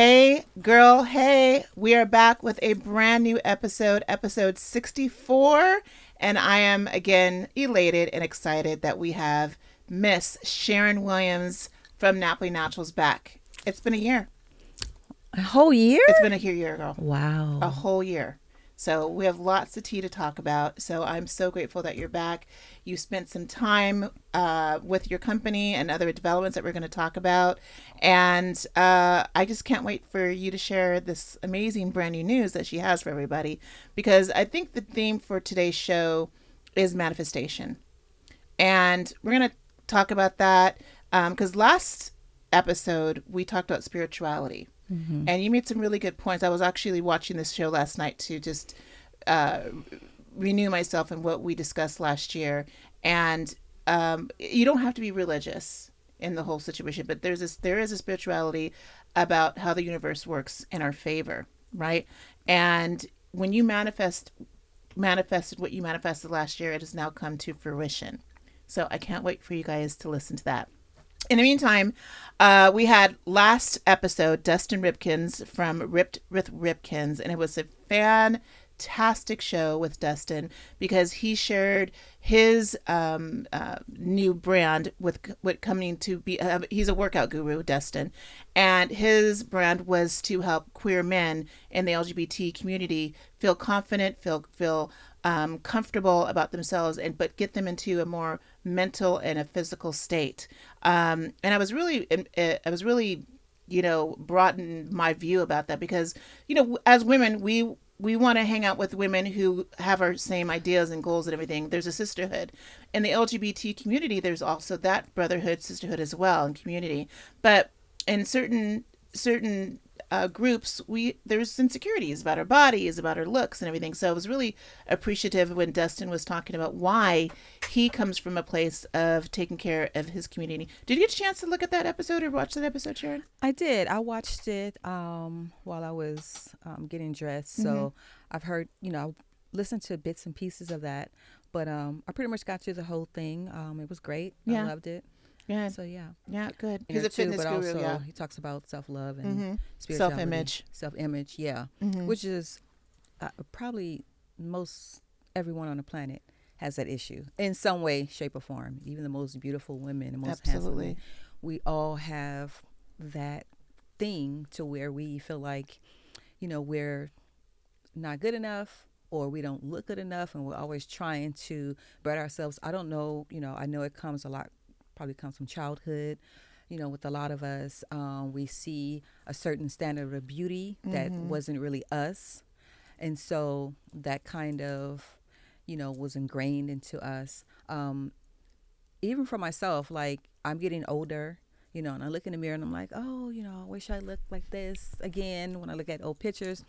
Hey, girl, hey, we are back with a brand new episode, episode 64. And I am again elated and excited that we have Miss Sharon Williams from Napoli Naturals back. It's been a year. A whole year? It's been a year, girl. A Wow. whole year. So we have lots of tea to talk about. So I'm so grateful that you're back. You spent some time with your company and other developments that we're going to talk about. And I just can't wait for you to share this amazing brand new news that she has for everybody. Because I think the theme for today's show is manifestation. And we're going to talk about that because last episode we talked about spirituality, Hmm. and you made some really good points. I was actually watching this show last night to just uh, renew myself in what we discussed last year. And you don't have to be religious in the whole situation, but there is a spirituality about how the universe works in our favor, right? And when you manifested what you manifested last year, it has now come to fruition. So I can't wait for you guys to listen to that. In the meantime, we had last episode Dustin Ripkins from Ripped with Ripkins, and it was a fantastic show with Dustin because he shared his new brand with coming to be. He's a workout guru, Dustin, and his brand was to help queer men in the LGBT community feel confident, feel comfortable about themselves, and but get them into a more mental and a physical state. And I was really broaden my view about that because as women we want to hang out with women who have our same ideas and goals and everything. There's a sisterhood in the LGBT community. There's also that brotherhood, sisterhood as well, and community. But in certain groups, we there's insecurities about our bodies, about our looks, and everything. So I was really appreciative when Dustin was talking about why he comes from a place of taking care of his community. Did you get a chance to look at that episode or watch that episode, Sharon? I did. I watched it while I was getting dressed. Mm-hmm. So I've heard, listened to bits and pieces of that. But I pretty much got through the whole thing. It was great. I Yeah. loved it. Good. So yeah, Yeah. Good. in He's there a too. fitness But guru. also Yeah. he talks about self love and Mm-hmm. Self spirituality, image. self image. Yeah, Mm-hmm. which is probably most everyone on the planet has that issue in some way, shape, or form. Even the most beautiful women, the most handsome women, Absolutely. we all have that thing to where we feel like, we're not good enough or we don't look good enough and we're always trying to better ourselves. I don't know, I know it comes a lot, probably comes from childhood. With a lot of us, we see a certain standard of beauty that Mm-hmm. wasn't really us. And so that kind of, was ingrained into us. Even for myself, like I'm getting older, and I look in the mirror and I'm like, oh, I wish I looked like this again when I look at old pictures.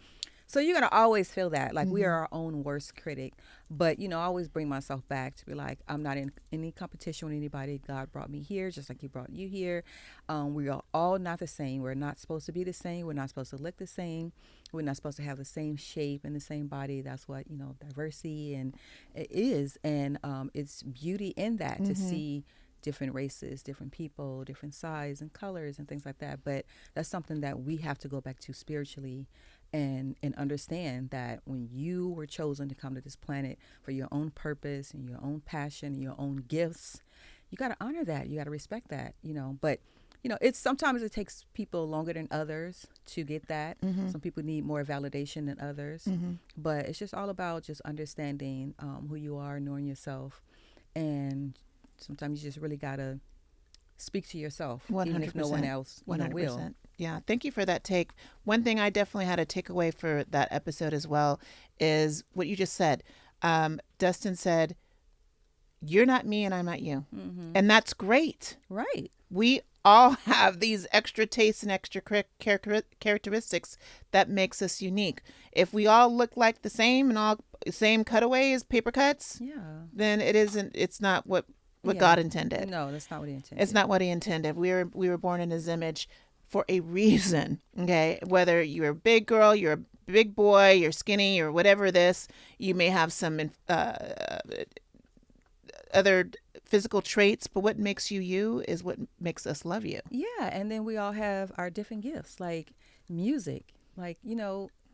So you're gonna always feel that, like we Mm-hmm. are our own worst critic. But I always bring myself back to be like, I'm not in any competition with anybody. God brought me here, just like He brought you here. We are all not the same. We're not supposed to be the same. We're not supposed to look the same. We're not supposed to have the same shape and the same body. That's what diversity and it is, and it's beauty in that to Mm-hmm. see different races, different people, different size and colors and things like that. But that's something that we have to go back to spiritually and understand that when you were chosen to come to this planet for your own purpose and your own passion and your own gifts, you got to honor that. You got to respect that, But it's sometimes it takes people longer than others to get that. Mm-hmm. Some people need more validation than others, Mm-hmm. but it's just all about just understanding who you are, knowing yourself, and sometimes you just really gotta speak to yourself, One even hundred if no one percent. else, One hundred will. percent. Yeah. Thank you for that take. One thing I definitely had a takeaway for that episode as well is what you just said. Dustin said, "You're not me, and I'm not you," Mm-hmm. and that's great. Right. We all have these extra tastes and extra characteristics that makes us unique. If we all look like the same and all same cutaways, paper cuts, Yeah. then it isn't. It's not what Yeah. God intended. No, that's not what he It's intended. not what He intended. We were born in His image for a reason. Okay, whether you're a big girl, you're a big boy, you're skinny, or whatever. You may have some other physical traits, but what makes you you is what makes us love you. Yeah, and then we all have our different gifts, like music. Like,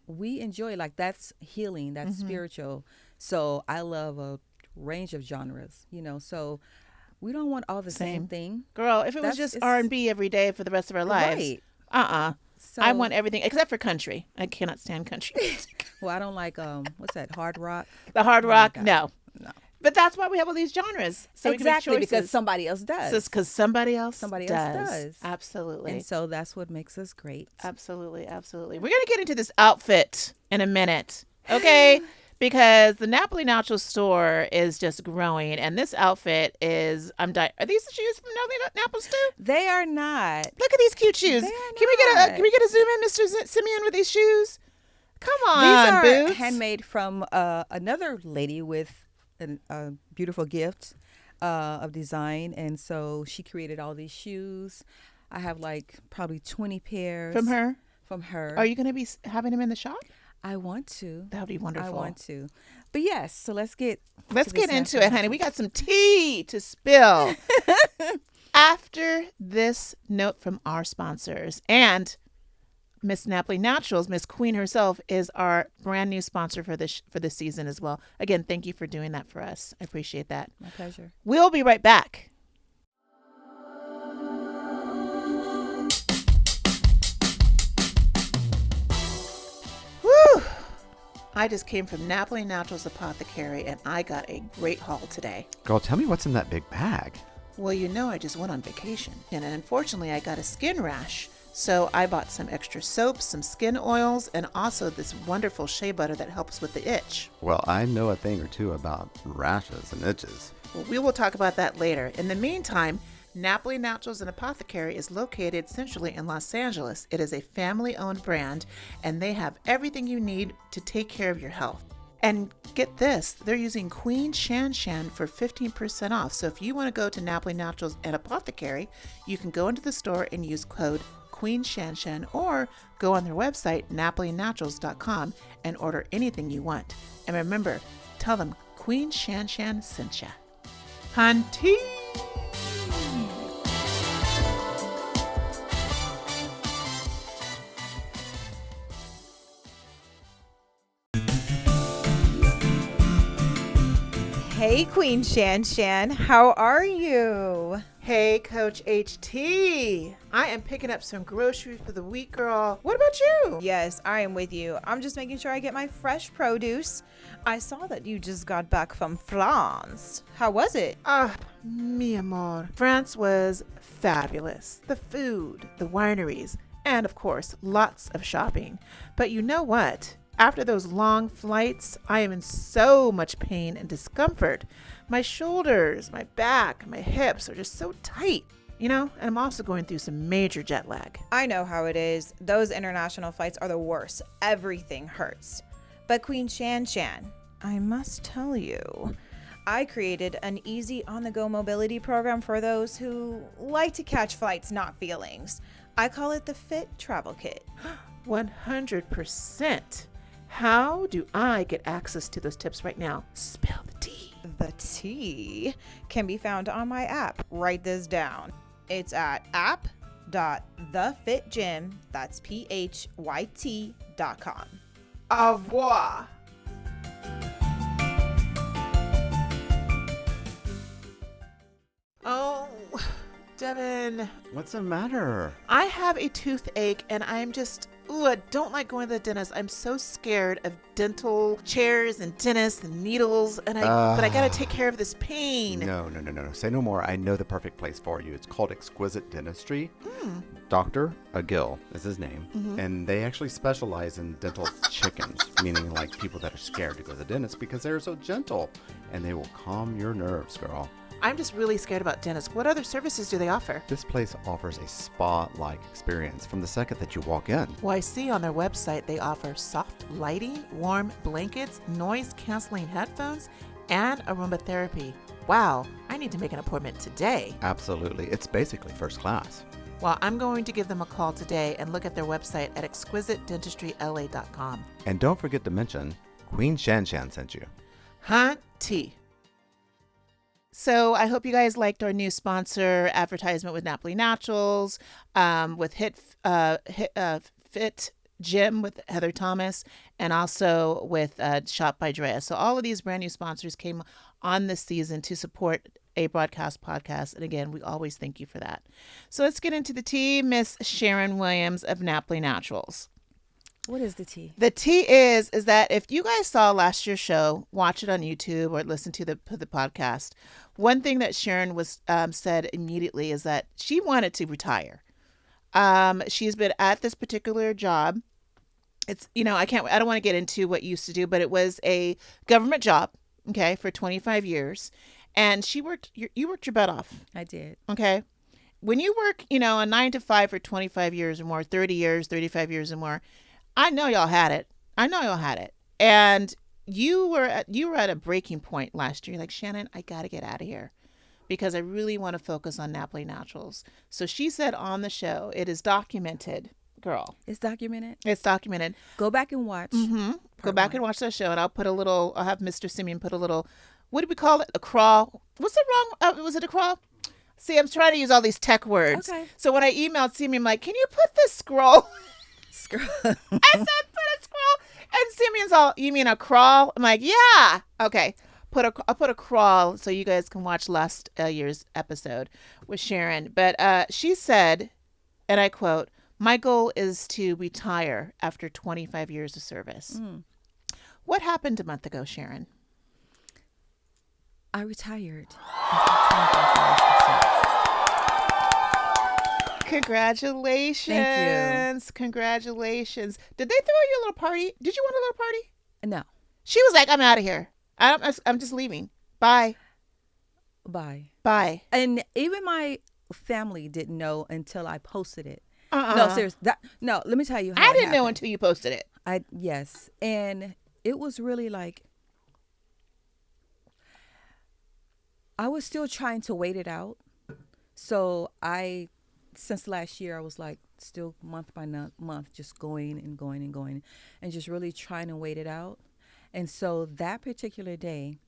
we enjoy, like, that's healing, that's spiritual. So I love a range of genres, so we don't want all the same Same. thing. Girl, if it was That's just it's R&B every day for the rest of our lives, right. I So, want everything except for country. I cannot stand country music. well, I don't like what's that, hard rock? The hard Oh my rock, God. no. No. But that's why we have all these genres. So we can make Exactly, because choices. somebody else So it's does. because somebody else Somebody else does. does. Absolutely. And so that's what makes us great. Absolutely. Absolutely. We're going to get into this outfit in a minute. Okay. Because the Napoli Naturals store is just growing. And this outfit is, are these the shoes from Napoli Naturals too? They are not. Look at these cute shoes. They are Can not. we get a zoom in, Mr. Simeon, with these shoes? Come These on, are boots. handmade from another lady with a beautiful gift of design. And so she created all these shoes. I have like probably 20 pairs. From her? From her. Are you going to be having them in the shop? I want to. That would be wonderful. I want to. But yes, so let's get into it, honey. We got some tea to spill. After this note from our sponsors, and Miss Napoli Naturals, Miss Queen herself, is our brand new sponsor for this season as well. Again, thank you for doing that for us. I appreciate that. My pleasure. We'll be right back. Whew. I just came from Napoli Naturals Apothecary, and I got a great haul today. Girl, tell me what's in that big bag. Well, I just went on vacation, and unfortunately I got a skin rash. So I bought some extra soaps, some skin oils, and also this wonderful shea butter that helps with the itch. Well, I know a thing or two about rashes and itches. Well, we will talk about that later. In the meantime, Napoli Naturals and Apothecary is located centrally in Los Angeles. It is a family-owned brand, and they have everything you need to take care of your health. And get this, they're using Queen Shan Shan for 15% off. So if you want to go to Napoli Naturals and Apothecary, you can go into the store and use code Queen Shan Shan, or go on their website, napolinaturals.com, and order anything you want. And remember, tell them Queen Shan Shan sent ya. Hunty! Hey, Queen Shan Shan, how are you? Hey, Coach HT. I am picking up some groceries for the week, girl. What about you? Yes, I am with you. I'm just making sure I get my fresh produce. I saw that you just got back from France. How was it? Mi amor. France was fabulous. The food, the wineries, and of course, lots of shopping. But you know what? After those long flights, I am in so much pain and discomfort. My shoulders, my back, my hips are just so tight, and I'm also going through some major jet lag. I know how it is. Those international flights are the worst. Everything hurts. But Queen Shan Shan, I must tell you, I created an easy on-the-go mobility program for those who like to catch flights, not feelings. I call it the Fit Travel Kit. 100%. How do I get access to those tips right now? Spill the tea. The tea can be found on my app. Write this down. It's at app.thefitgym, that's PHYT.com. Au revoir. Oh, Devin. What's the matter? I have a toothache, and I'm just, I don't like going to the dentist. I'm so scared of dental chairs and dentists and needles, but I gotta take care of this pain. No. Say no more. I know the perfect place for you. It's called Exquisite Dentistry. Dr. Agil is his name. And they actually specialize in dental chickens, meaning like people that are scared to go to the dentist because they're so gentle. And they will calm your nerves, girl. I'm just really scared about dentists. What other services do they offer? This place offers a spa-like experience from the second that you walk in. Well, I see on their website they offer soft lighting, warm blankets, noise-canceling headphones, and aromatherapy. Wow, I need to make an appointment today. Absolutely. It's basically first class. Well, I'm going to give them a call today and look at their website at exquisitedentistryla.com. And don't forget to mention Queen Shan Shan sent you. Hunty. So I hope you guys liked our new sponsor advertisement with Napoli Naturals, with Fit Gym with Heather Thomas, and also with Shop by Drea. So all of these brand new sponsors came on this season to support a broadcast podcast. And again, we always thank you for that. So let's get into the tea. Miss Sharon Williams of Napoli Naturals. What is the tea? The tea is that if you guys saw last year's show, watch it on YouTube or listen to the podcast. One thing that Sharon was said immediately is that she wanted to retire. She's been at this particular job. It's, I don't want to get into what you used to do, but it was a government job, okay, for 25 years. And you worked your butt off. I did. Okay. When you work, a 9 to 5 for 25 years or more, 30 years, 35 years or more, I know y'all had it. And you were at a breaking point last year. You're like, Shannon, I got to get out of here because I really want to focus on Napoli Naturals. So she said on the show, it is documented, girl. It's documented? It's documented. Go back and watch. Mm-hmm. Go back and watch that show, and I'll have Mr. Simeon put a little, what do we call it? A crawl. What's the wrong? Was it a crawl? See, I'm trying to use all these tech words. Okay. So when I emailed Simeon, I'm like, can you put this scroll? Scroll. I said, put a scroll. And Simeon's all, you mean a crawl? I'm like, yeah. Okay. I'll put a crawl so you guys can watch last year's episode with Sharon. But she said, and I quote, my goal is to retire after 25 years of service. What happened a month ago, Sharon? I retired after 25 years of service. Congratulations. Thank you. Congratulations. Did they throw you a little party? Did you want a little party? No. She was like, I'm out of here. I'm just leaving. Bye. Bye. Bye. And even my family didn't know until I posted it. No, seriously. No, let me tell you how I it didn't know happened. until you posted it. Yes. And it was really like, I was still trying to wait it out. So since last year, I was like still month by month, just going and going and going and just really trying to wait it out. And so that particular day,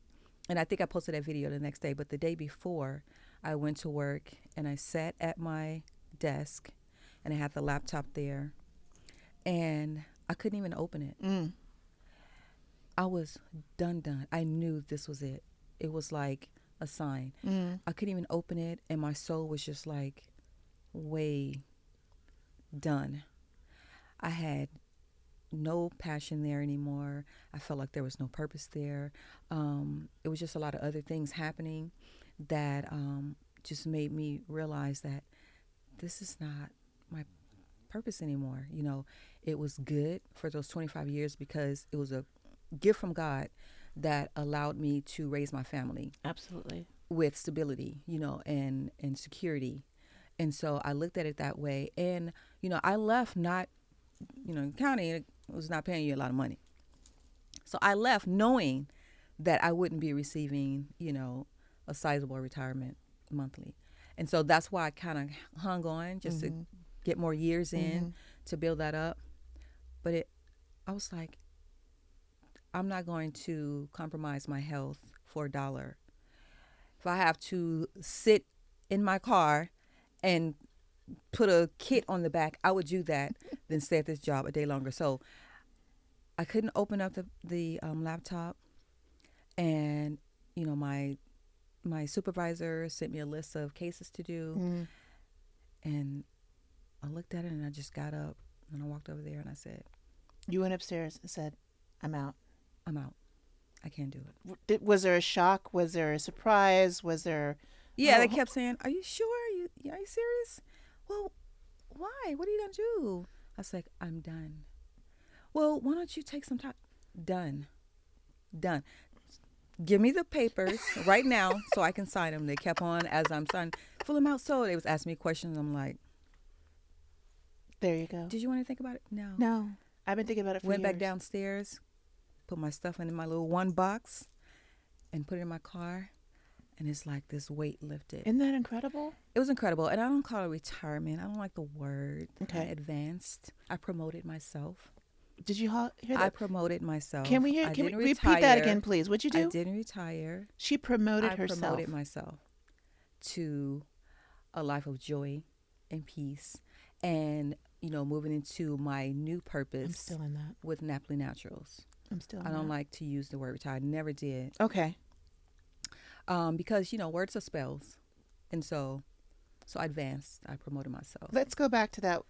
and I think I posted that video the next day, but the day before, I went to work and I sat at my desk and I had the laptop there and I couldn't even open it. I was done. I knew this was it. It was like a sign. I couldn't even open it and my soul was just like, way done. I had no passion there anymore. I felt like there was no purpose there. It was just a lot of other things happening that just made me realize that this is not my purpose anymore. It was good for those 25 years because it was a gift from God that allowed me to raise my family. Absolutely. With stability, and security. And so I looked at it that way. And, I left not, county was not paying you a lot of money. So I left knowing that I wouldn't be receiving, a sizable retirement monthly. And so that's why I kind of hung on just to get more years in to build that up. But I was like, I'm not going to compromise my health for $1. If I have to sit in my car and put a kit on the back, I would do that than stay at this job a day longer. So I couldn't open up the laptop, and my supervisor sent me a list of cases to do, and I looked at it and I just got up and I walked over there and I said, you went upstairs and said, I'm out. I can't do it. Was there a shock? Was there a surprise? Was there? Yeah, they kept saying, are you sure? Are you serious? Well, why? What are you going to do? I was like, I'm done. Well, why don't you take some time? Done. Give me the papers right now so I can sign them. They kept on as I'm signing. Fill them out. So they was asking me questions. I'm like, there you go. Did you want to think about it? No. No. I've been thinking about it for Went years. back downstairs, put my stuff in my little one box, and put it in my car. And it's like this weight lifted. Isn't that incredible? It was incredible. And I don't call it retirement. I don't like the word. Okay. I advanced. I promoted myself. Did you hear I that? promoted myself. Can we hear? I Can we didn't repeat that retire. again, please? What'd you I do? didn't retire. She promoted I herself. promoted myself to a life of joy and peace, and moving into my new I'm purpose still in that. with Napoli Naturals. I'm still I in don't that. like to use the word retire. I never did, Okay. because words are spells, and so I advanced. I promoted myself. Let's go back to that.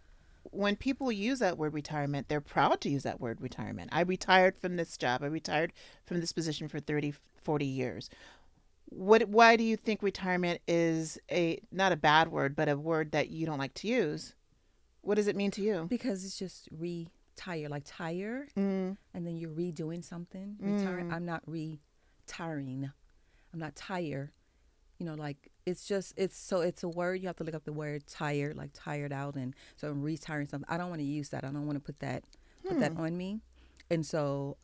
When people use that word retirement, they're proud to use that word retirement. I retired from this job. I retired from this position for 30, 40 years. Why do you think retirement is a not a bad word, but a word that you don't like to use? What does it mean to you? Because it's just retire, like tire, Mm, and then you're redoing something. Retiring. mm. I'm not retiring. I'm not tired. Like it's a word. You have to look up the word tired, like tired out, and so I'm retiring something. I don't want to use that. I don't want to put that on me, and so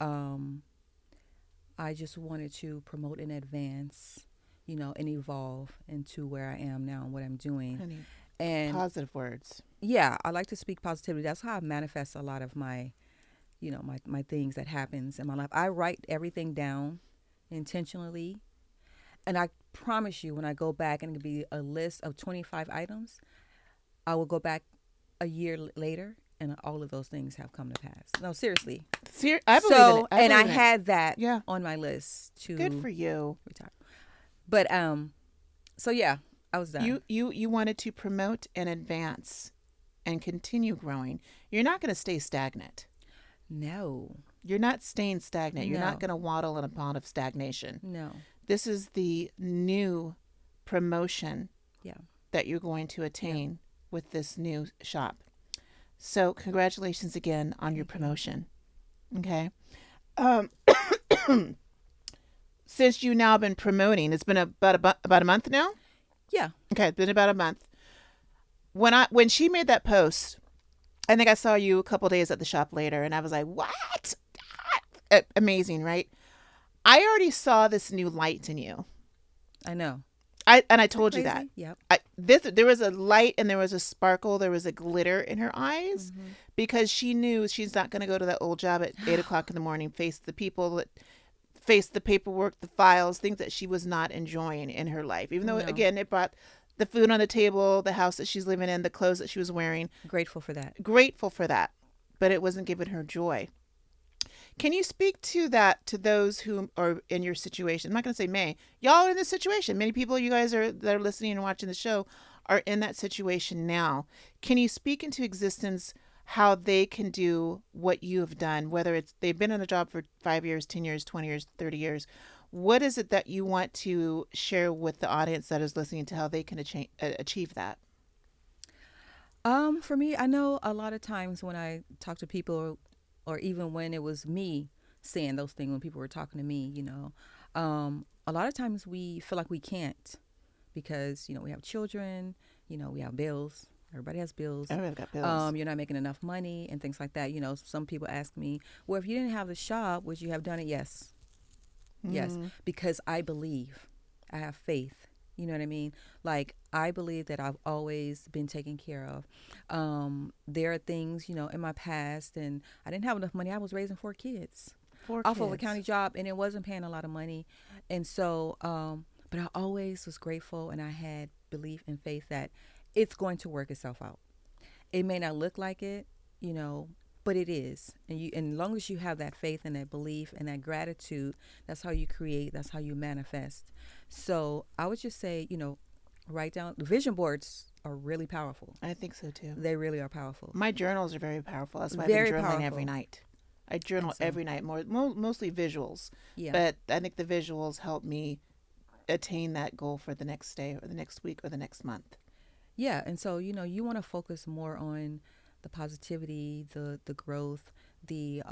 I just wanted to promote in advance, and evolve into where I am now and what I'm doing. Honey, And positive words. yeah, I like to speak positivity. That's how I manifest a lot of my things that happens in my life. I write everything down intentionally, and I promise you, when I go back and it'll be a list of 25 items, I will go back a year later, and all of those things have come to pass. No, seriously. I believe in it. And I believe in it. had that Yeah. on my list to Good for you. retire. But so yeah, I was done. You wanted to promote and advance and continue growing. You're not going to stay stagnant. No, You're not staying stagnant. You're not No. going to waddle in a pond of stagnation. no, This is the new promotion yeah. that you're going to attain with this new shop. So, congratulations again on your Thank you. promotion. Okay. Um, since you now been promoting, it's been about a month now. Yeah, Okay, it's been about a month. When she made that post, I think I saw you a couple days at the shop later, and I was like, "What? Amazing, right?" I already saw this new light in you. I know. I told you Crazy? that. Yep. There was a light and there was a sparkle, there was a glitter in her eyes because she knew she's not going to go to that old job at 8 o'clock in the morning, face the people, face the paperwork, the files, things that she was not enjoying in her life. Even though, No. again, it brought the food on the table, the house that she's living in, the clothes that she was wearing. Grateful for that. Grateful for that, but it wasn't giving her joy. Can you speak to that to those who are in your situation? I'm not going to say may. Y'all are in this situation. Many people, you guys that are listening and watching the show, are in that situation now. Can you speak into existence how they can do what you have done? Whether it's they've been in a job for 5 years, 10 years, 20 years, 30 years. What is it that you want to share with the audience that is listening to how they can achieve that? For me, I know a lot of times when I talk to people, or even when it was me saying those things, when people were talking to me, a lot of times we feel like we can't because, we have children, we have bills. Everybody has bills. Everybody's got bills. You're not making enough money and things like that. Some people ask me, well, if you didn't have the shop, would you have done it? Yes. Yes. Because I believe, I have faith. You know what I mean? Like, I believe that I've always been taken care of. There are things, in my past, and I didn't have enough money. I was raising 4 kids off of a county job, and it wasn't paying a lot of money. And so, but I always was grateful, and I had belief and faith that it's going to work itself out. It may not look like it, but it is. And as long as you have that faith and that belief and that gratitude, that's how you create, that's how you manifest. So I would just say, write down. The vision boards are really powerful. I think so too. They really are powerful. My journals are very powerful. That's why Very I've been journaling powerful. every night. I journal And so- every night, mostly visuals. Yeah. But I think the visuals help me attain that goal for the next day or the next week or the next month. Yeah. And so, you want to focus more on the positivity, the growth, the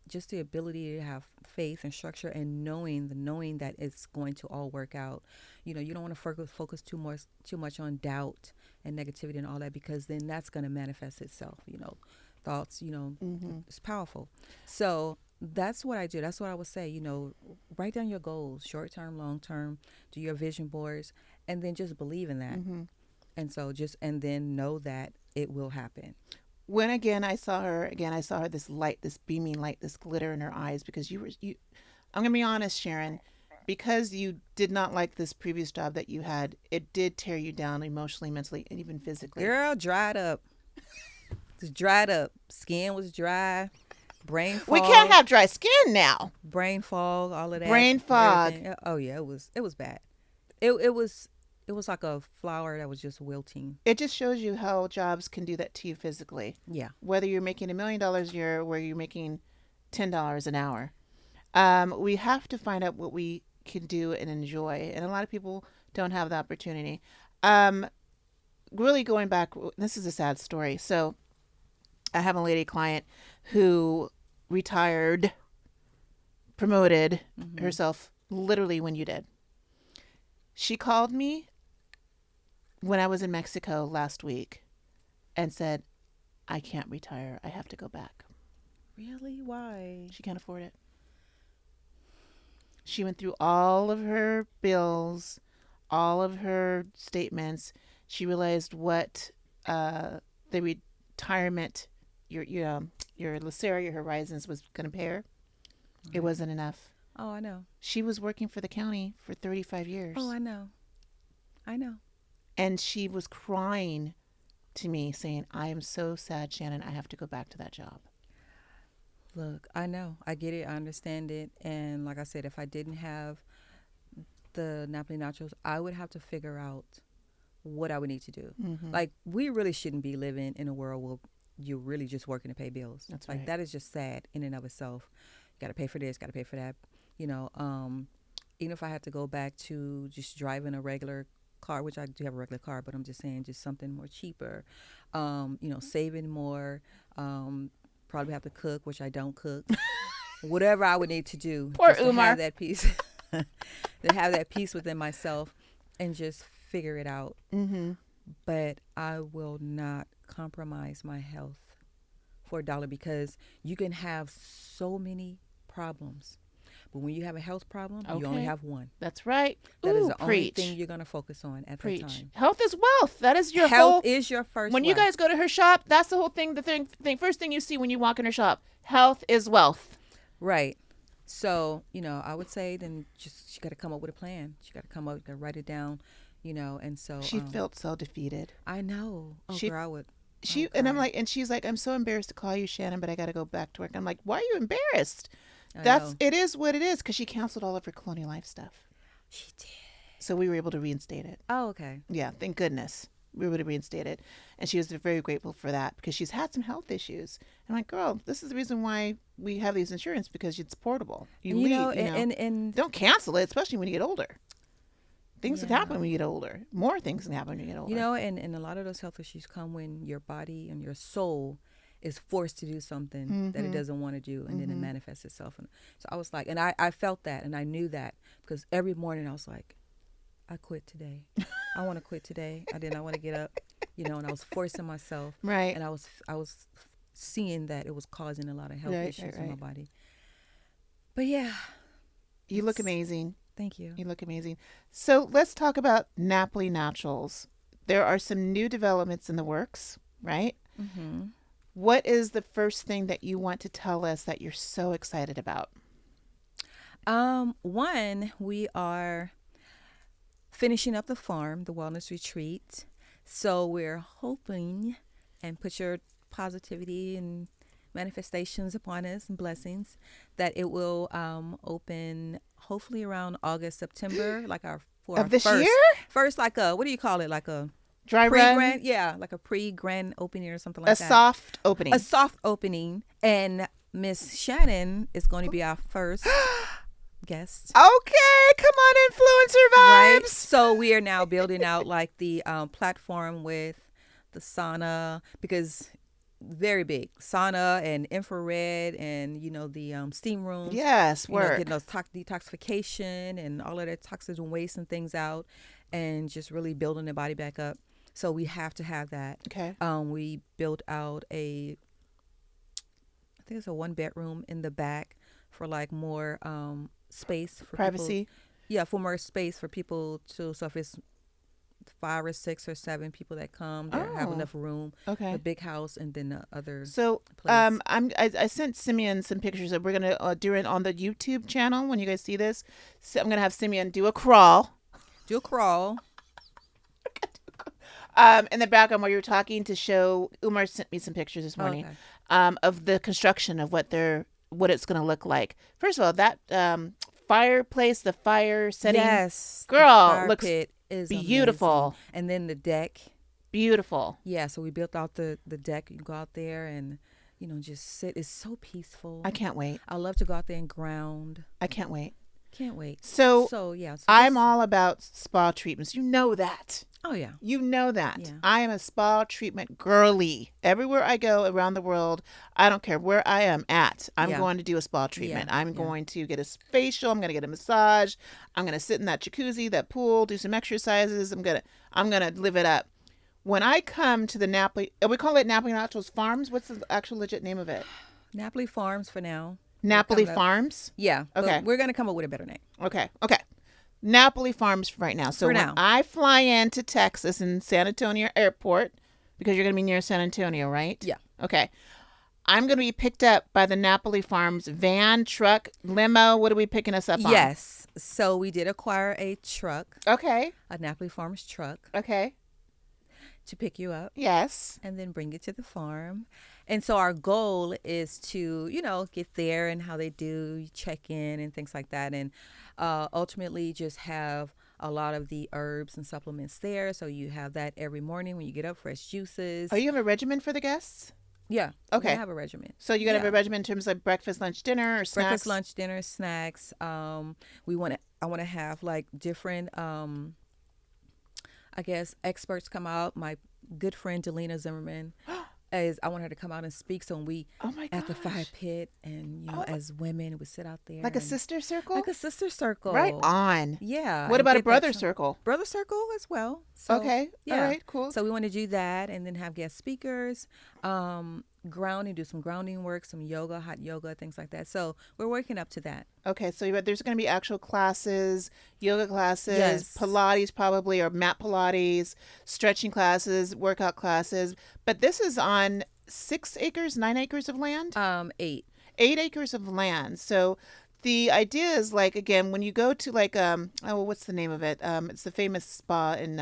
just the ability to have faith and structure and knowing that it's going to all work out. You don't want to focus too much on doubt and negativity and all that, because then that's going to manifest itself. Thoughts, it's powerful. So that's what I do. That's what I would say. Write down your goals, short term, long term, do your vision boards, and then just believe in that. And so and then know that it will happen. when I saw her this light, this beaming light, this glitter in her eyes because you. I'm gonna be honest, Sharon, because you did not like this previous job that you had. It did tear you down emotionally, mentally, and even physically. Girl, dried up. Just dried up. Skin was dry. Brain We can't fog. have dry skin now. Brain fog. All of that. Brain fog. Everything. Oh yeah, it was bad. It was like a flower that was just wilting. It just shows you how jobs can do that to you physically. Yeah. Whether you're making $1 million a year, where you're making $10 an hour. We have to find out what we can do and enjoy, and a lot of people don't have the opportunity. Um, Really going back, this is a sad story. So I have a lady client who retired, promoted herself literally when you did. She called me when I was in Mexico last week and said, I can't retire. I have to go back. Really? Why? She can't afford it. She went through all of her bills, all of her statements. She realized what the retirement, your Lacera, your Horizons was going to pay her. It wasn't enough. Oh, I know. She was working for the county for 35 years. Oh, I know. I know. And she was crying to me saying, I am so sad, Shannon. I have to go back to that job. Look, I know. I get it. I understand it. And like I said, if I didn't have the Napoli Naturals, I would have to figure out what I would need to do. Mm-hmm. Like, we really shouldn't be living in a world where you're really just working to pay bills. That's like right. That is just sad in and of itself. Got to pay for this, got to pay for that. Even if I had to go back to just driving a regular car, which I do have a regular car, but I'm just saying just something more cheaper, saving more, probably have to cook, which I don't cook. Whatever I would need to do Poor just to Umar. have that peace, to have that peace within myself and just figure it out. Mm-hmm. But I will not compromise my health for $1 because you can have so many problems. But when you have a health problem, you only Okay. have one. That's right. That is Ooh, the only preach. thing you're going to focus on at Preach. that time. Health is wealth. That is your Health whole. is your first When you wealth. guys go to her shop, that's the whole thing. First thing you see when you walk in her shop, health is wealth. Right. So, I would say then just she got to come up with a plan. She got to come up, got to write it down, and so. She felt so defeated. I know. Oh, She- girl, I would. And I'm like, and she's like, I'm so embarrassed to call you, Shannon, but I got to go back to work. I'm like, why are you embarrassed? I know. It is what it is, because she canceled all of her Colonial Life stuff. She did. So we were able to reinstate it. Oh, okay. Yeah, thank goodness. We were able to reinstate it. And she was very grateful for that because she's had some health issues. I'm like, girl, this is the reason why we have these insurance, because it's portable. And Don't cancel it, especially when you get older. Things can Yeah. happen when you get older. More things can happen when you get older. and a lot of those health issues come when your body and your soul is forced to do something that it doesn't want to do, and then it manifests itself. And so I was like, and I felt that, and I knew that because every morning I was like, I quit today. I want to quit today. I did not want to get up, and I was forcing myself. Right. And I was seeing that it was causing a lot of health issues in my body. But yeah, You look amazing. thank you. You look amazing. So let's talk about Napoli Naturals. There are some new developments in the works, right? Mm-hmm. What is the first thing that you want to tell us that you're so excited about? One, we are finishing up the farm, the wellness retreat. So we're hoping, and put your positivity and manifestations upon us and blessings, that it will open hopefully around August, September, like our This first, year? first, like a, what do you call it? Like a Dry pre-grand, run? yeah, like a pre-grand opening or something like A that. soft opening. A soft opening. And Miss Shannon is going to be our first guest. Okay, come on, influencer Right. vibes. So we are now building out like the platform with the sauna, because very big sauna and infrared and the steam rooms. Yes, work. Getting those detoxification and all of that toxins and waste and things out, and just really building the body back up. So we have to have that. Okay. We built out I think it's a 1-bedroom in the back for like more space for Privacy. People, yeah, for more space for people to. So if it's 5 or 6 or 7 people that come. They have Oh, enough room. okay. The big house, and then the other So, place. I sent Simeon some pictures that we're gonna do it on the YouTube channel when you guys see this. So I'm gonna have Simeon do a crawl, Do a crawl. in the background while you were talking to show. Umar sent me some pictures this morning, Okay. of the construction of what it's gonna look like. First of all, that fireplace, the fire setting, Yes. The girl, fire looks pit is beautiful. amazing. And then the deck. beautiful. Yeah, so we built out the deck. You can go out there and, just sit. It's so peaceful. I can't wait. I love to go out there and ground. I can't wait. Can't wait. So, Yeah. So I'm all about spa treatments. You know that. Oh, yeah. You know that. Yeah. I am a spa treatment girly. Everywhere I go around the world, I don't care where I am at, I'm Yeah. going to do a spa treatment. Yeah, I'm yeah. going to get a facial. I'm going to get a massage. I'm going to sit in that jacuzzi, that pool, do some exercises. I'm gonna live it up. When I come to the Napoli, we call it Napoli Naturals Farms. What's the actual legit name of it? Napoli Farms for now. Napoli coming up. Farms. Yeah. Okay. But we're going to come up with a better name. Okay. Napoli Farms right now. So For when now. I fly into Texas in San Antonio Airport, because you're going to be near San Antonio, right? Yeah. Okay. I'm going to be picked up by the Napoli Farms van, truck, limo. What are we picking us up on? Yes. So we did acquire a truck, Okay. a Napoli Farms truck, Okay. to pick you up Yes. and then bring it to the farm. And so our goal is to, get there and how they do, check in and things like that. And ultimately just have a lot of the herbs and supplements there. So you have that every morning when you get up, fresh juices. Oh, you have a regimen for the guests? Yeah. Okay. We have a regimen. So you got to have Yeah. a regimen in terms of breakfast, lunch, dinner, or snacks? Breakfast, lunch, dinner, snacks. I want to have like different, I guess, experts come out. My good friend Delina Zimmerman I want her to come out and speak. So when we Oh my at the fire gosh. pit, and Oh my- as women, we sit out there Like a and- sister circle? like a sister circle. Right on. Yeah. What and about a get that brother tr- circle? Brother circle as well. So, Okay. Yeah. All right. Cool. So we want to do that, and then have guest speakers, grounding, do some grounding work, some yoga, hot yoga, things like that. So we're working up to that. Okay, so there's going to be actual classes, yoga classes, Yes. Pilates probably, or mat Pilates, stretching classes, workout classes. But this is on 6 acres, 9 acres of land? 8. 8 acres of land. So the idea is like, again, when you go to like, what's the name of it? It's the famous spa in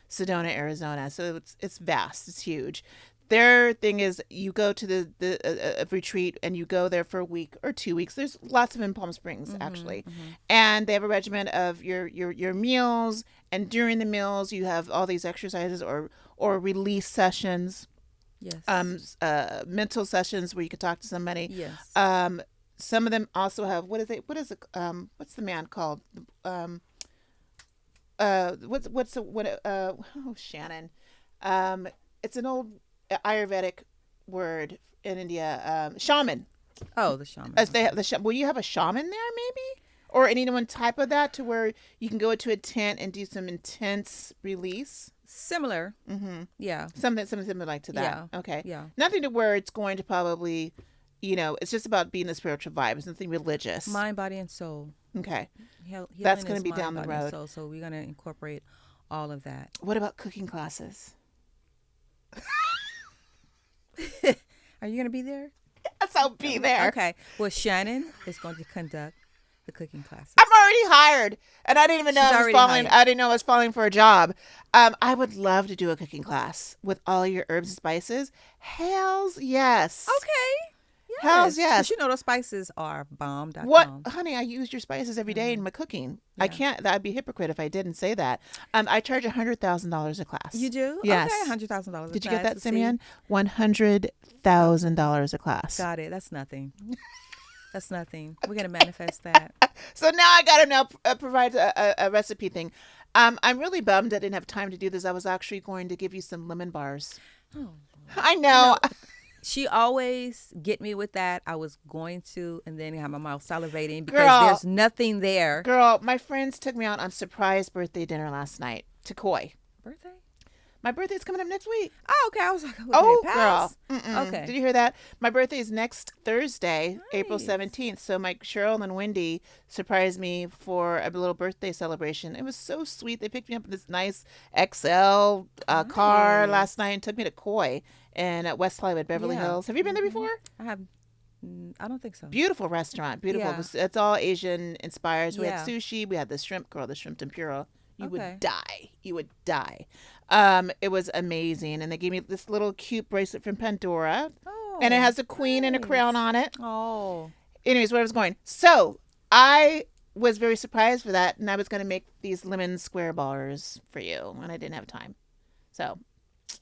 Sedona, Arizona. So it's vast, it's huge. Their thing is you go to the retreat and you go there for a week or 2 weeks. There's lots of in Palm Springs actually, and they have a regimen of your meals, and during the meals you have all these exercises or release sessions, Yes. mental sessions where you can talk to somebody. Yes. Some of them also have what's the man called? Shannon. It's an old Ayurvedic word in India. Shaman. Oh, the shaman. As they have will you have a shaman there maybe? Or any one type of that to where you can go to a tent and do some intense release? Similar. Mm-hmm. Yeah. Something similar like to that. Yeah. Okay. Yeah. Nothing to where it's going to probably, it's just about being a spiritual vibe. It's nothing religious. Mind, body, and soul. Okay. Healing That's gonna is be mind, down the body, and road. soul. So we're gonna incorporate all of that. What about cooking classes? Are you gonna be there? Yes, I'll be there. Okay. Well, Shannon is going to conduct the cooking classes. I'm already hired, and I didn't even know She's I was already falling. hired. I didn't know I was falling for a job. I would love to do a cooking class with all your herbs and spices. Hells yes. Okay. Hells yes. 'Cause you know those spices are bomb.com. What, honey? I use your spices every day Mm-hmm. in my cooking. I can't. That'd be a hypocrite if I didn't say that. I charge $100,000 a class. You do? Yes. Okay, $100,000. Did you get that, Simeon? $100,000 a class. Got it. That's nothing. That's nothing. We're gonna manifest that. So now I gotta now provide a recipe thing. I'm really bummed I didn't have time to do this. I was actually going to give you some lemon bars. Oh. I know. She always get me with that. I was going to, and then have my mouth salivating because Girl. there's nothing there. Girl, my friends took me out on surprise birthday dinner last night to Koi. Birthday? My birthday's coming up next week. Oh, okay. I was like, Oh, did it girl. pass? Okay. Did you hear that? My birthday is next Thursday, April Nice. 17th. So my Cheryl and Wendy surprised me for a little birthday celebration. It was so sweet. They picked me up in this nice XL car Nice. last night and took me to Koi and at West Hollywood, Beverly Yeah. Hills. Have you been there before? I have. I don't think so. Beautiful restaurant. Beautiful. Yeah. It's all Asian inspired. So we Yeah. had sushi. We had the shrimp, girl, the shrimp tempura. You Okay. would die. You would die. It was amazing. And they gave me this little cute bracelet from Pandora. Oh. And it has a queen and a nice. crown on it. Oh. Anyways, where I was going. So I was very surprised for that. And I was going to make these lemon square bars for you. And I didn't have time. So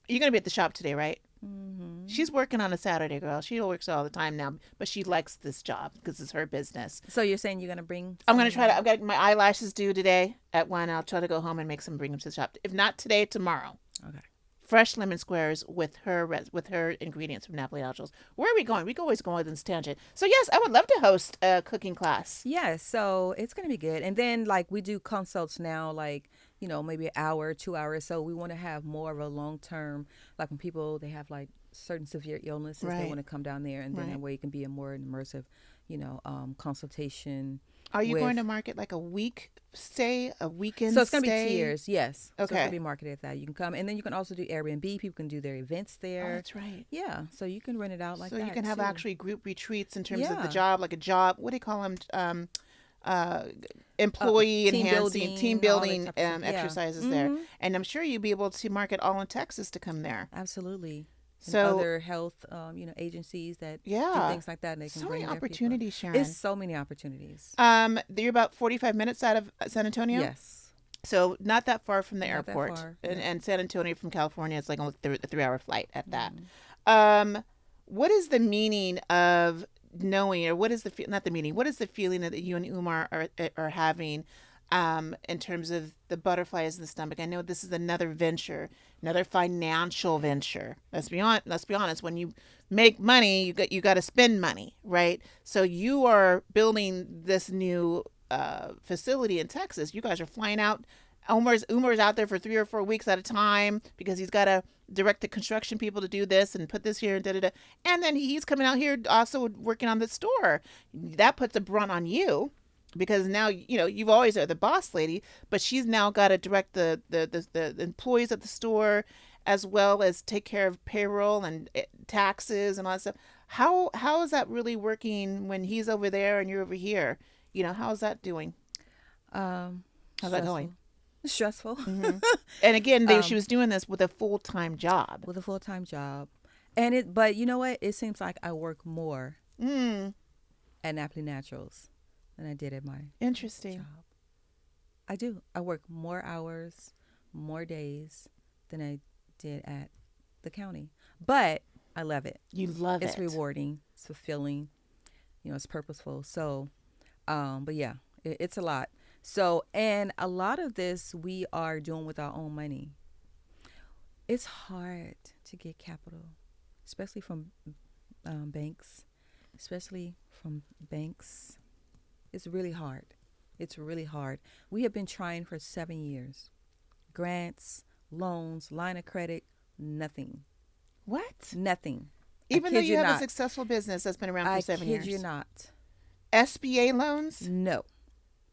you're going to be at the shop today, right? Mm-hmm. She's working on a Saturday, girl. She works all the time now, but she likes this job because it's her business. So you're saying you're gonna bring? I'm gonna try to. I've got my eyelashes due today at 1. I'll try to go home and make some, bring them to the shop. If not today, tomorrow. Okay. Fresh lemon squares with her ingredients from Napoli Naturals. Where are we going? We can always go on this tangent. So yes, I would love to host a cooking class. Yeah. So it's gonna be good. And then like we do consults now, like maybe an hour, 2 hours. So we want to have more of a long term, like when people they have like certain severe illnesses, Right. they want to come down there, and then Right. that way it can be a more immersive, consultation. Are you with- going to market like a week stay, a weekend? So it's going to be stay? tiers, yes. So it's Okay. going to be marketed at that. You can come, and then you can also do Airbnb. People can do their events Oh, there. that's right. Yeah, so you can rent it out like so that. you can have too. actually group retreats in terms of the Yeah. job, like a job. What do you call them? Employee team enhancing, team building, building all that type of stuff. Yeah. exercises there. Mhm. And I'm sure you'd be able to market all in Texas to come there. Absolutely. And So other health, agencies that yeah, do things like that, and they can so bring many their people. opportunities, Sharon. It's so many opportunities. You're about 45 minutes out of San Antonio. Yes. So not that far from the Not that airport. far, And, yeah. and San Antonio from California, it's like only a 3-hour flight at that. Mm-hmm. What is the meaning of knowing, or what is the not the meaning? What is the feeling that you and Umar are having in terms of the butterflies in the stomach? I know this is another venture, another financial venture. Let's be honest. When you make money, you got to spend money, right? So you are building this new facility in Texas. You guys are flying out. Umar's out there for 3 or 4 weeks at a time because he's got to direct the construction people to do this and put this here and da. And then he's coming out here also working on the store. That puts a brunt on you because now you've always are the boss lady, but she's now got to direct the employees at the store as well as take care of payroll and taxes and all that stuff. How is that really working when he's over there and you're over here? How's that doing? How's that going? Stressful. Mm-hmm. And again, she was doing this with a full-time job. With a full-time job. But you know what? It seems like I work more at Napoli Naturals than I did at my Interesting. job. I do. I work more hours, more days than I did at the county. But I love it. You love it. It's rewarding. It's fulfilling. It's purposeful. So, but yeah, it's a lot. So, and a lot of this we are doing with our own money. It's hard to get capital, especially from banks, It's really hard. It's really hard. We have been trying for 7 years. Grants, loans, line of credit, nothing. What? Nothing. Even though kid you have not. a successful business that's been around for 7 years. I kid you not. SBA loans? No.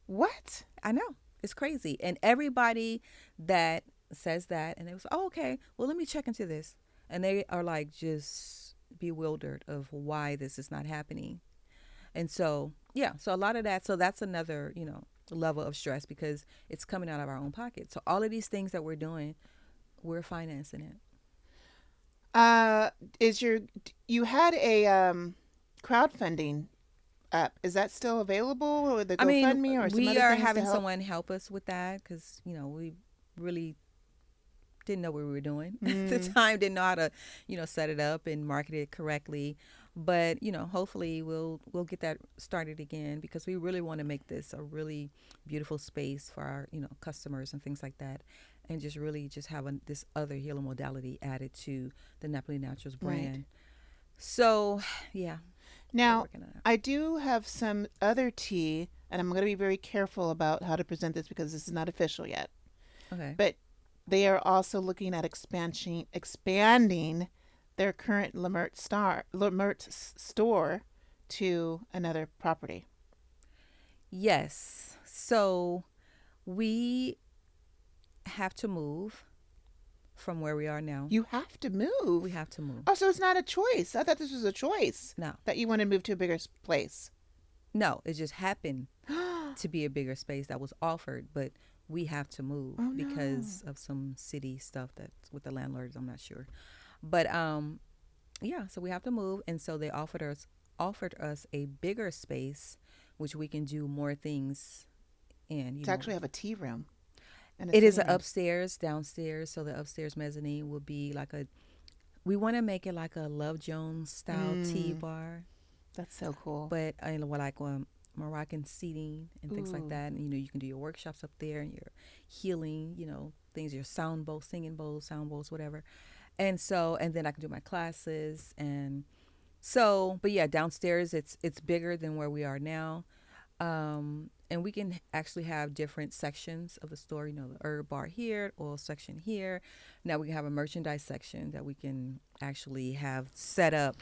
What? I know. It's crazy. And everybody that says that, and they was, oh, okay, well, let me check into this. And they are like just bewildered of why this is not happening. And so, yeah, so a lot of that. So that's another, level of stress because it's coming out of our own pocket. So all of these things that we're doing, we're financing it. You had a crowdfunding app. Is that still available, or the GoFundMe, or some we other are things to having help? someone help us with that because we really didn't know what we were doing at the time. Didn't know how to set it up and market it correctly. But hopefully we'll get that started again because we really want to make this a really beautiful space for our customers and things like that, and just really just have this other healing modality added to the Napoli Naturals brand. Right. So yeah. Now, working on it. I do have some other tea, and I'm going to be very careful about how to present this because this is not official yet. Okay. But they are also looking at expanding their current Lamert store to another property. Yes. So we have to move from where we are now. You have to move. We have to move. Oh, so it's not a choice. I thought this was a choice. No. That you want to move to a bigger place. No, it just happened to be a bigger space that was offered, but we have to move because of some city stuff that's with the landlords. I'm not sure, but yeah. So we have to move, and so they offered us a bigger space, which we can do more things in. To actually have a tea room. It is an upstairs, downstairs. So the upstairs mezzanine will be like we want to make it like a Love Jones style tea bar. That's so cool. But like Moroccan seating and things like that. And, you can do your workshops up there and your healing, things, your sound bowls, singing bowls, sound bowls, whatever. And then I can do my classes. And so, but yeah, downstairs, it's bigger than where we are now. And we can actually have different sections of the store, the herb bar here, oil section here. Now we have a merchandise section that we can actually have set up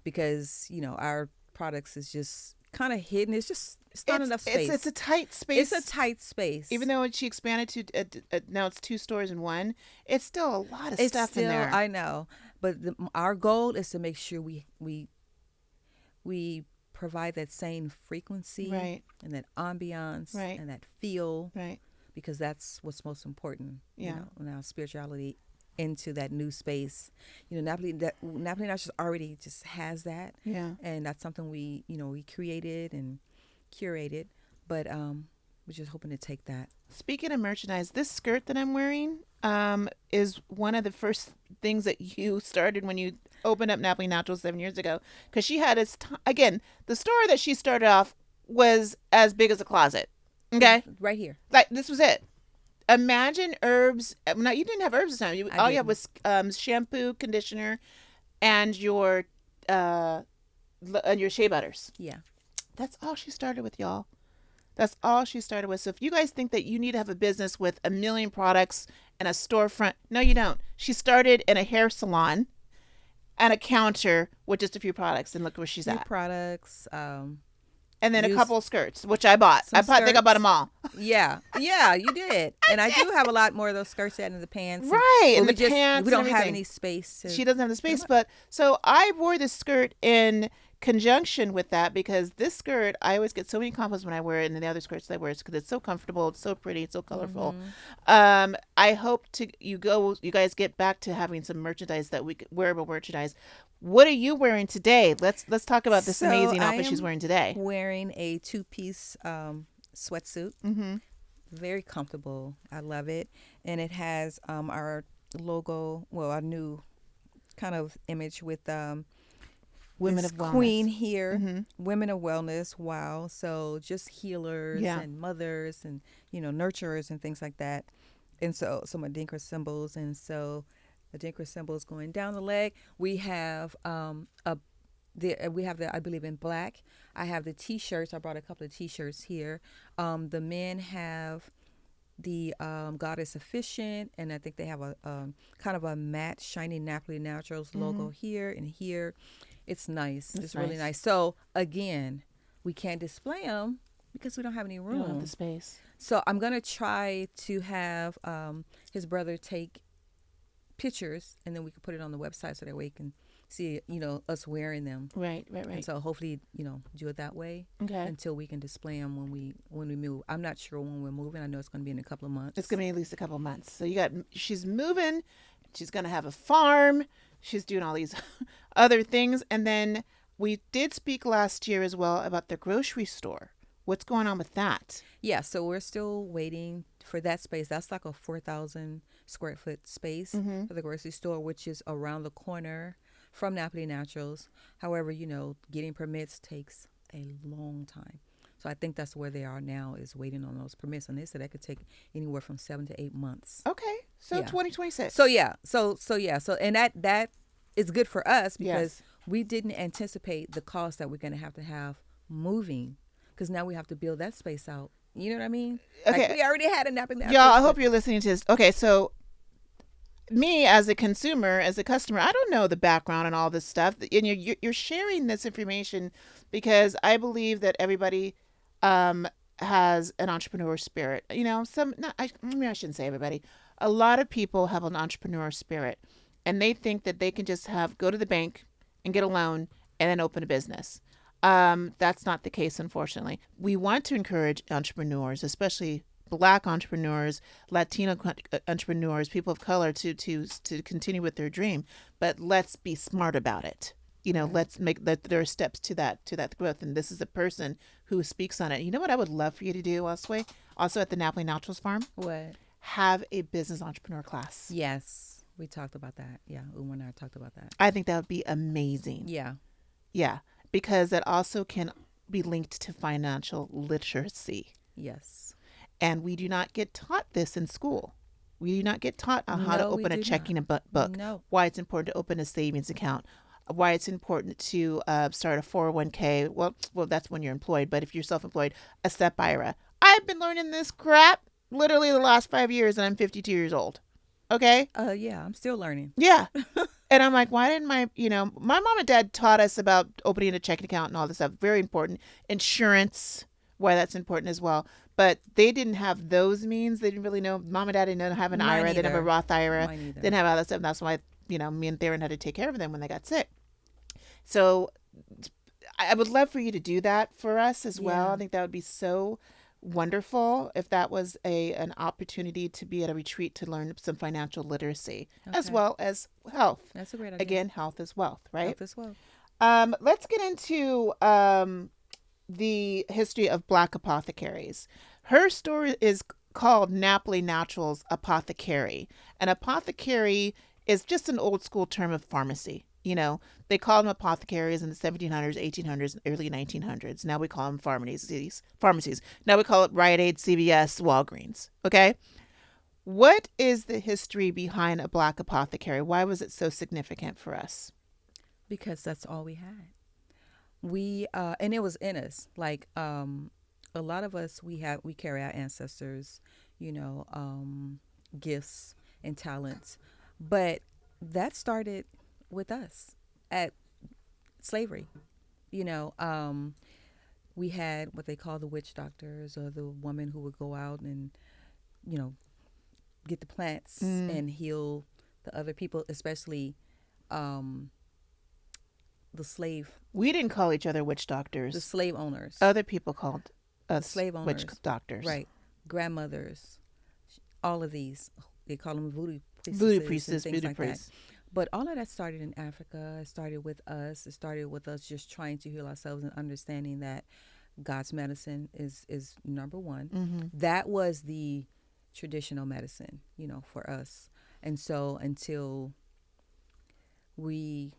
because, our products is just kind of hidden. It's not enough space. It's a tight space. It's a tight space. Even though she expanded to now it's 2 stores in 1, it's still a lot of stuff in there. I know, but our goal is to make sure we provide that same frequency, right, and that ambiance, right, and that feel, right, because that's what's most important. Yeah. Now spirituality into that new space. Napoli Naturals already just has that. Yeah. And that's something we created and curated, but we're just hoping to take that. Speaking of merchandise, this skirt that I'm wearing is one of the first things that you started when you opened up Napoli Naturals 7 years ago. Because she had again, the store that she started off was as big as a closet. Okay? Right here. Like, this was it. Imagine herbs. No, you didn't have herbs this time. All you had was shampoo, conditioner, and your shea butters. Yeah. That's all she started with, y'all. That's all she started with. So if you guys think that you need to have a business with 1 million products and a storefront, no, you don't. She started in a hair salon and a counter with just a few products, and look where she's at. Products. And then a couple of skirts, which I bought. I think I bought them all. Yeah, you did. And I do have a lot more of those skirts and the pants. Right, and the pants. We don't and have any space. She doesn't have the space, but so I wore this skirt in conjunction with that because this skirt, I always get so many compliments when I wear it, and the other skirts that I wear is because it's so comfortable, it's so pretty, it's so colorful. I hope you guys get back to having some merchandise wearable merchandise. What are you wearing today? Let's talk about this amazing outfit she's wearing today. Wearing a 2-piece sweatsuit. Very comfortable. I love it, and it has our logo. Well, our new kind of image with Women of Wellness. Queen here, Women of Wellness. Wow. So just healers and mothers and, nurturers and things like that. And so some Adinkra symbols. And so Adinkra symbols going down the leg. We have I believe in black. I have the T-shirts. I brought a couple of T-shirts here. The men have the Goddess Efficient, and I think they have a kind of a matte shiny Napoli Naturals logo here and here. It's nice. It's really nice. So again, we can't display them because we don't have any room. You don't have the space. So I'm gonna try to have his brother take pictures, and then we can put it on the website so that way you can see, us wearing them. Right. And so hopefully, do it that way. Okay. Until we can display them when we move. I'm not sure when we're moving. I know it's going to be in a couple of months. It's going to be at least a couple of months. So she's moving. She's going to have a farm. She's doing all these other things. And then we did speak last year as well about the grocery store. What's going on with that? Yeah, so we're still waiting for that space. That's like a 4,000 square foot space for the grocery store, which is around the corner from Napoli Naturals. However, getting permits takes a long time. So I think that's where they are now, is waiting on those permits. And they said that could take anywhere from 7 to 8 months. Okay. So 2026. So and that is good for us because we didn't anticipate the cost that we're going to have moving, because now we have to build that space out. You know what I mean? Okay. Like, we already had a Napoli Naturals. Yeah, I hope you're listening to this. Okay, so me as a consumer, as a customer, I don't know the background and all this stuff. And you're sharing this information because I believe that everybody um, has an entrepreneur spirit. You know, maybe I shouldn't say everybody. A lot of people have an entrepreneur spirit, and they think that they can just go to the bank and get a loan and then open a business. That's not the case, unfortunately. We want to encourage entrepreneurs, especially Black entrepreneurs, Latino entrepreneurs, people of color, to continue with their dream. But let's be smart about it. You know, Right. let's make that there are steps to that growth. And this is a person who speaks on it. You know what I would love for you to do, also at the Napoli Naturals farm, What? have a business entrepreneur class. Yes, we talked about that. Yeah, Uma and I talked about that. I think that would be amazing. Yeah. Yeah, because it also can be linked to financial literacy. Yes. And we do not get taught this in school. We do not get taught on how to No, we open a do checking not. book, No. why it's important to open a savings account, why it's important to start a 401k. Well, that's when you're employed, but if you're self-employed, a SEP IRA. I've been learning this crap literally the last 5 years, and I'm 52 years old. Okay? Yeah, I'm still learning. Yeah. And I'm like, why didn't my mom and dad taught us about opening a checking account and all this stuff. Very important. Insurance, why that's important as well. But they didn't have those means. They didn't really know. Mom and dad didn't have an Mine IRA. They didn't have a either. Roth IRA. Mine either. Didn't have all that stuff. And that's why, me and Theron had to take care of them when they got sick. So I would love for you to do that for us as well. Yeah. I think that would be so wonderful if that was an opportunity to be at a retreat to learn some financial literacy as Okay. well as health. That's a great idea. Again, health is wealth, right? Health as well. Let's get into the history of Black apothecaries. Her story is called Napoli Naturals Apothecary. An apothecary is just an old school term of pharmacy. They called them apothecaries in the 1700s, 1800s, and early 1900s. Now we call them pharmacies. Now we call it Rite Aid, CVS, Walgreens. Okay? What is the history behind a Black apothecary? Why was it so significant for us? Because that's all we had. We and it was in us. Like a lot of us, we carry our ancestors, gifts and talents, but that started with us at slavery. You know, we had what they call the witch doctors, or the woman who would go out and, you know, get the plants and heal the other people, especially the slave We didn't call each other witch doctors. the slave owners, Other people called us slave witch owners, doctors. right? Grandmothers, all of these, they call them voodoo priestesses, Voodoo and priestess, things voodoo like priests. that. But all of that started in Africa. It started with us. It started with us just trying to heal ourselves and understanding that God's medicine is number one. Mm-hmm. That was the traditional medicine, for us. And so until we,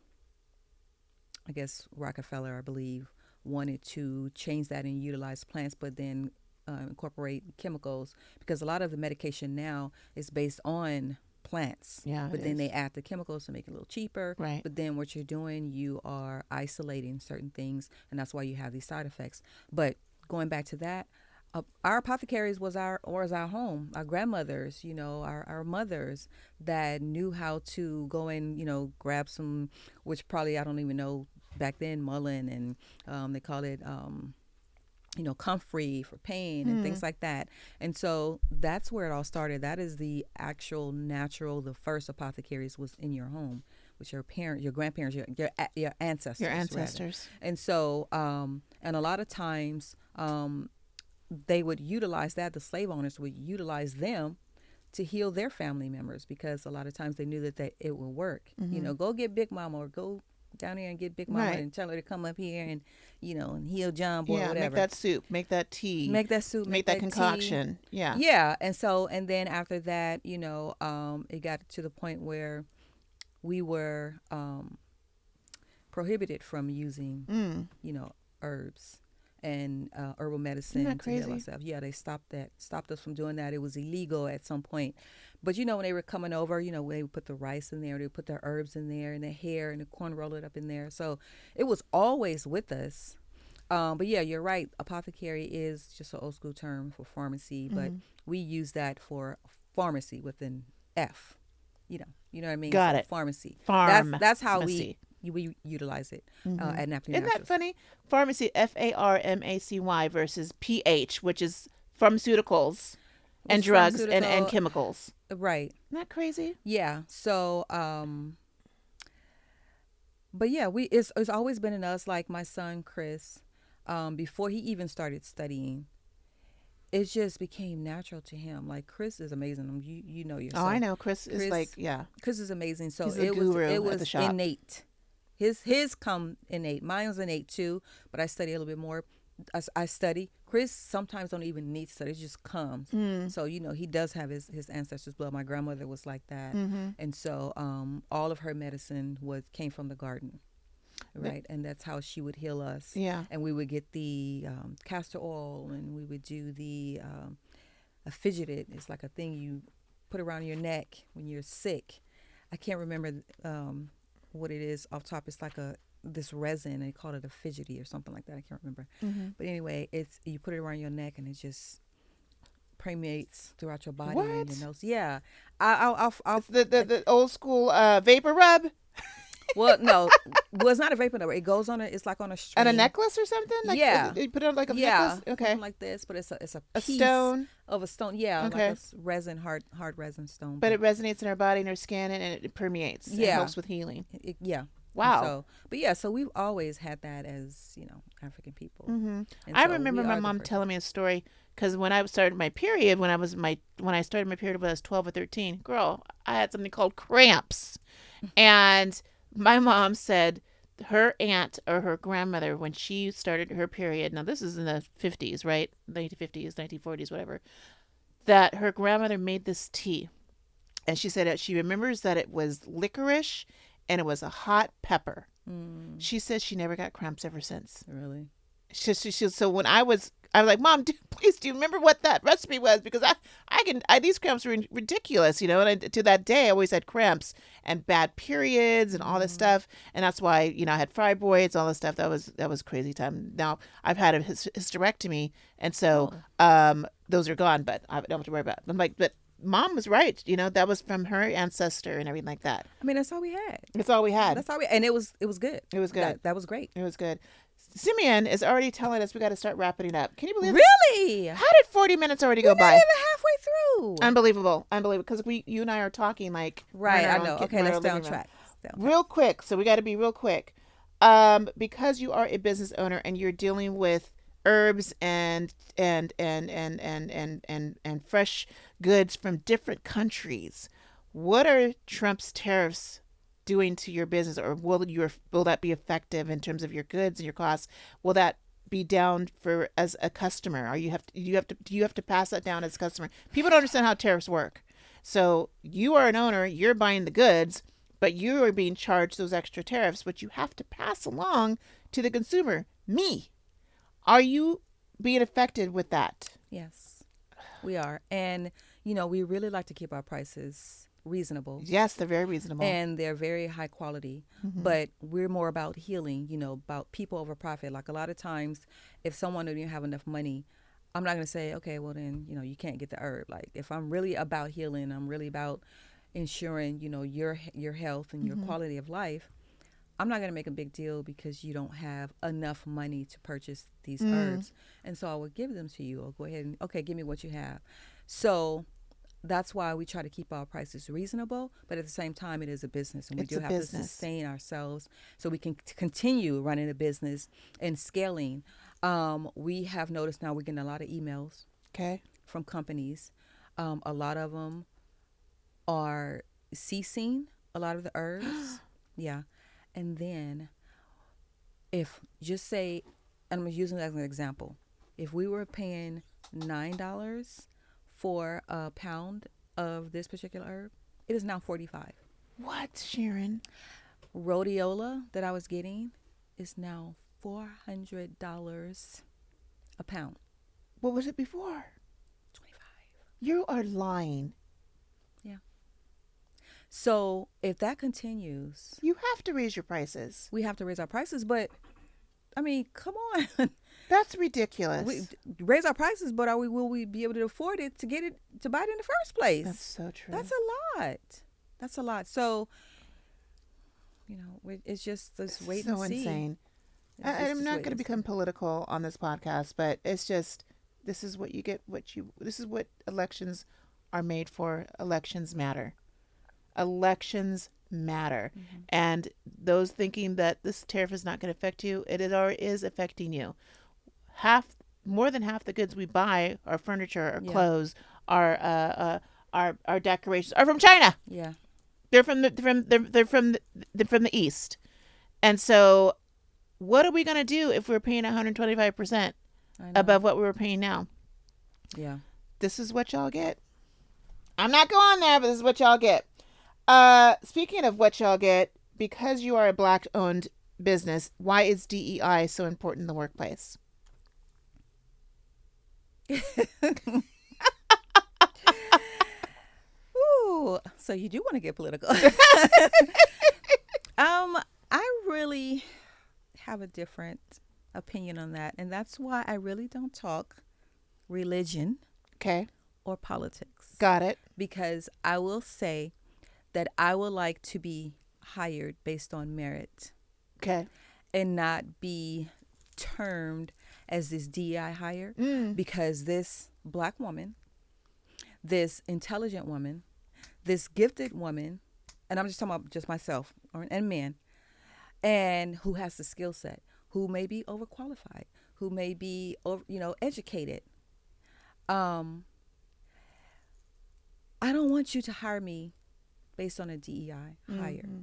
I guess Rockefeller, I believe, wanted to change that and utilize plants, but then incorporate chemicals, because a lot of the medication now is based on plants. Yeah, But it then is. they add the chemicals to make it a little cheaper. Right. But then what you're doing, you are isolating certain things, and that's why you have these side effects. But going back to that, our apothecaries was our home. Our grandmothers, our mothers that knew how to go and grab some, which probably I don't even know back then, mullein, and they called it comfrey for pain and things like that. And so that's where it all started. That is the actual natural. The first apothecaries was in your home with your parents, your grandparents, your ancestors. Your rather. ancestors. And so, and a lot of times, they would utilize that. The slave owners would utilize them to heal their family members, because a lot of times they knew that it would work. Go get Big Mama, or go down there and get Big Mama, Right. and tell her to come up here and and heal John Boy, Yeah, whatever. make that soup, make that tea, Make that soup, make that tea. concoction. Yeah. Yeah, and then after that, it got to the point where we were prohibited from using, herbs and herbal medicine Isn't that to heal crazy? ourselves. Yeah, they stopped us from doing that. It was illegal at some point. But when they were coming over, they would put the rice in there, they would put their herbs in there, and the hair and the corn, roll it up in there. So it was always with us. But yeah, you're right. Apothecary is just an old school term for pharmacy, but we use that for pharmacy with an F. you know what I mean. Got So it. pharmacy. Farm. That's how Pharmacy. we utilize it at Napoli Isn't that Naturals. funny? Pharmacy, Pharmacy versus PH, which is pharmaceuticals and It's drugs and pharmaceutical, chemicals. right? Isn't that crazy? Yeah. So, but yeah, it's always been in us. Like my son Chris, before he even started studying, it just became natural to him. Like Chris is amazing. You know yourself. Oh, I know. Chris is Chris- like, yeah. Chris is amazing. So He's the it guru was at the shop. innate. His come innate. Mine was innate too, but I study a little bit more. I study. Chris sometimes don't even need to study. It just comes. So he does have his ancestors' blood. My grandmother was like that, and so all of her medicine came from the garden, right? And that's how she would heal us. Yeah. And we would get the castor oil, and we would do the a fidgeted. It's like a thing you put around your neck when you're sick. I can't remember what it is off top. It's like this resin. They call it a fidgety or something like that. I can't remember. But anyway, you put it around your neck and it just permeates throughout your body and your nose. Yeah, I'll It's the old school vapor rub well, no, it's not a vapor rub. It goes on it's like on a string. and a necklace or something. Like, Yeah. you put it on like a Yeah, necklace. Okay, something like this, but it's a a piece stone, of a stone. Yeah, like Okay. a resin, hard resin stone. but it resonates in our body and our skin, and it permeates. It Yeah. helps with healing. Yeah. Wow. So, but yeah, so we've always had that as African people. And I so remember we my are the mom first- telling me a story because when I started my period, when I started my period when I was 12 or 13, girl, I had something called cramps, and my mom said her aunt or her grandmother when she started her period. Now this is in the 50s, right? 1950s, 1940s, whatever. That her grandmother made this tea, and she said that she remembers that it was licorice, and it was a hot pepper. She says she never got cramps ever since. Really? So when I was like, Mom, please do you remember what that recipe was? Because these cramps were ridiculous, and to that day I always had cramps and bad periods and all this stuff. And that's why, I had fibroids, all this stuff. That was crazy time. Now I've had a hysterectomy. And so, those are gone, but I don't have to worry about it. I'm like, but Mom was right. That was from her ancestor and everything like that. I mean, that's all we had. That's all we had. That's all and it was good. It was good. That was great. It was good. Simeon is already telling us we got to start wrapping it up. Can you believe it? Really? How did 40 minutes already go We're by? not even halfway through. Unbelievable. Because you and I are talking like Right, we're in I our know. own Okay, let's stay on living room. track. Real quick. So we got to be real quick. Because you are a business owner and you're dealing with herbs and fresh goods from different countries, what are Trump's tariffs doing to your business, or will that be effective in terms of your goods and your costs? Will that be down for as a customer? Do you have to pass that down as a customer? People don't understand how tariffs work. So you are an owner, you're buying the goods, but you are being charged those extra tariffs, which you have to pass along to the consumer. Me. Are you being affected with that? Yes, we are. And, we really like to keep our prices reasonable. Yes, they're very reasonable. And they're very high quality. But we're more about healing, about people over profit. Like a lot of times, if someone doesn't have enough money, I'm not going to say, okay, well then, you can't get the herb. Like if I'm really about healing, I'm really about ensuring, your health and your quality of life, I'm not going to make a big deal because you don't have enough money to purchase these herbs. And so I will give them to you, or go ahead and, okay, give me what you have. So that's why we try to keep our prices reasonable, but at the same time, it is a business, and we do have to sustain ourselves so we can continue running a business and scaling. We have noticed now we're getting a lot of emails from companies. A lot of them are ceasing a lot of the herbs. Yeah. And then if just say, and I'm using that as an example, if we were paying $9 for a pound of this particular herb, it is now $45. What, Sharon? Rhodiola that I was getting is now $400 a pound. What was it before? 25. You are lying. Yeah. So if that continues, You have to raise your prices. we have to raise our prices. But I mean, come on. That's ridiculous. We raise our prices, but will we be able to afford it to buy it in the first place? That's so true. That's a lot. That's a lot. So, it's just this This is wait and so see. insane. It's just I'm this not wait going to and become see. political on this podcast, but it's just this is what you get. This is what elections are made for. Elections matter. Elections matter, Hmm. and those thinking that this tariff is not going to affect you, it already is affecting you. Half, more than half the goods we buy, our furniture, our Yeah. clothes, our decorations are from China. Yeah. They're from the east, and so what are we going to do if we're paying 125% I know. above what we were paying now? Yeah. This is what y'all get. I'm not going there, but this is what y'all get. Speaking of what y'all get, because you are a black owned business, why is DEI so important in the workplace? Ooh. So you do want to get political. I really have a different opinion on that, and that's why I really don't talk religion Okay, or politics, got it. because I will say that I would like to be hired based on merit Okay. and not be termed as this DEI hire, Mm. because this black woman, this intelligent woman, this gifted woman, and I'm just talking about just myself and men, and who has the skill set, who may be overqualified, who may be educated. Um, I don't want you to hire me based on a DEI hire, Mm-hmm.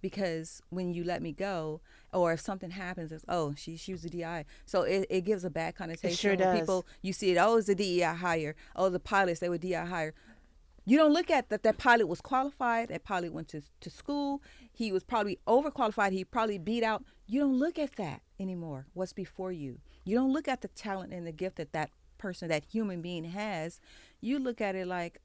because when you let me go, or if something happens, it's, oh, she was a DEI, so it gives a bad It connotation sure when does. people, you see it, oh, it's a DEI hire, oh, the pilots, they were DEI hire. You don't look at that pilot was qualified, that pilot went to school, he was probably overqualified, he probably beat out. You don't look at that anymore, what's before you. You don't look at the talent and the gift that person, that human being has. You look at it like,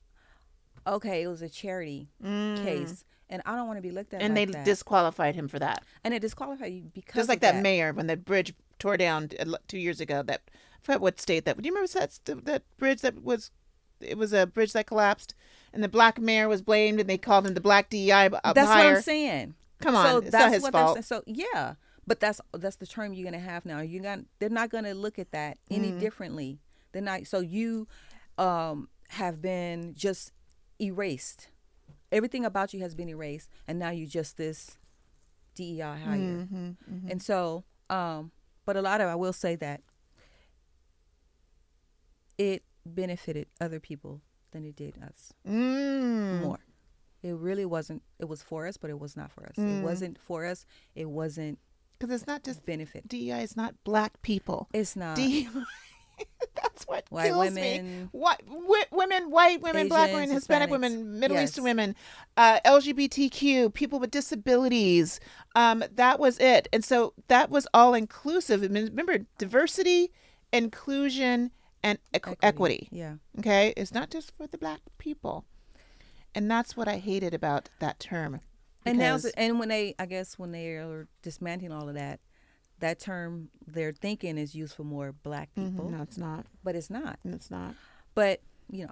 okay, it was a charity Mm. case, and I don't want to be looked at And they like that. disqualified him for that. And it disqualified you Just because like of that that. mayor when the bridge tore down 2 years ago. That I forgot what state that. Do you remember that bridge that was? It was a bridge that collapsed, and the black mayor was blamed, and they called him the black DEI That's what I'm hire. saying. Come So on, it's not that's his what they're fault. saying. So yeah, but that's the term you're gonna have now. They're not gonna look at that any Mm. differently. They're not. So you have been just erased. Everything about you has been erased, and now you're just this DEI hire. Mm-hmm, mm-hmm. And so, but a lot of, I will say that it benefited other people than it did us Mm. more. It really wasn't. It was for us, but it was not for us. It Mm. wasn't for us. It wasn't Because it's not just benefit. DEI. It's not black people. It's not DEI. That's what white kills me. women, Women, white women, black women, Asians, Hispanic Hispanics. women, Middle Eastern Yes. women, LGBTQ, people with disabilities. That was it. And so that was all inclusive. I mean, remember, diversity, inclusion, and equity. Yeah. Okay? It's not just for the black people. And that's what I hated about that term. And now, Because and when they, I guess, when they are dismantling all of that, that term they're thinking is used for more black people, no, it's not. but it's not. It's not. But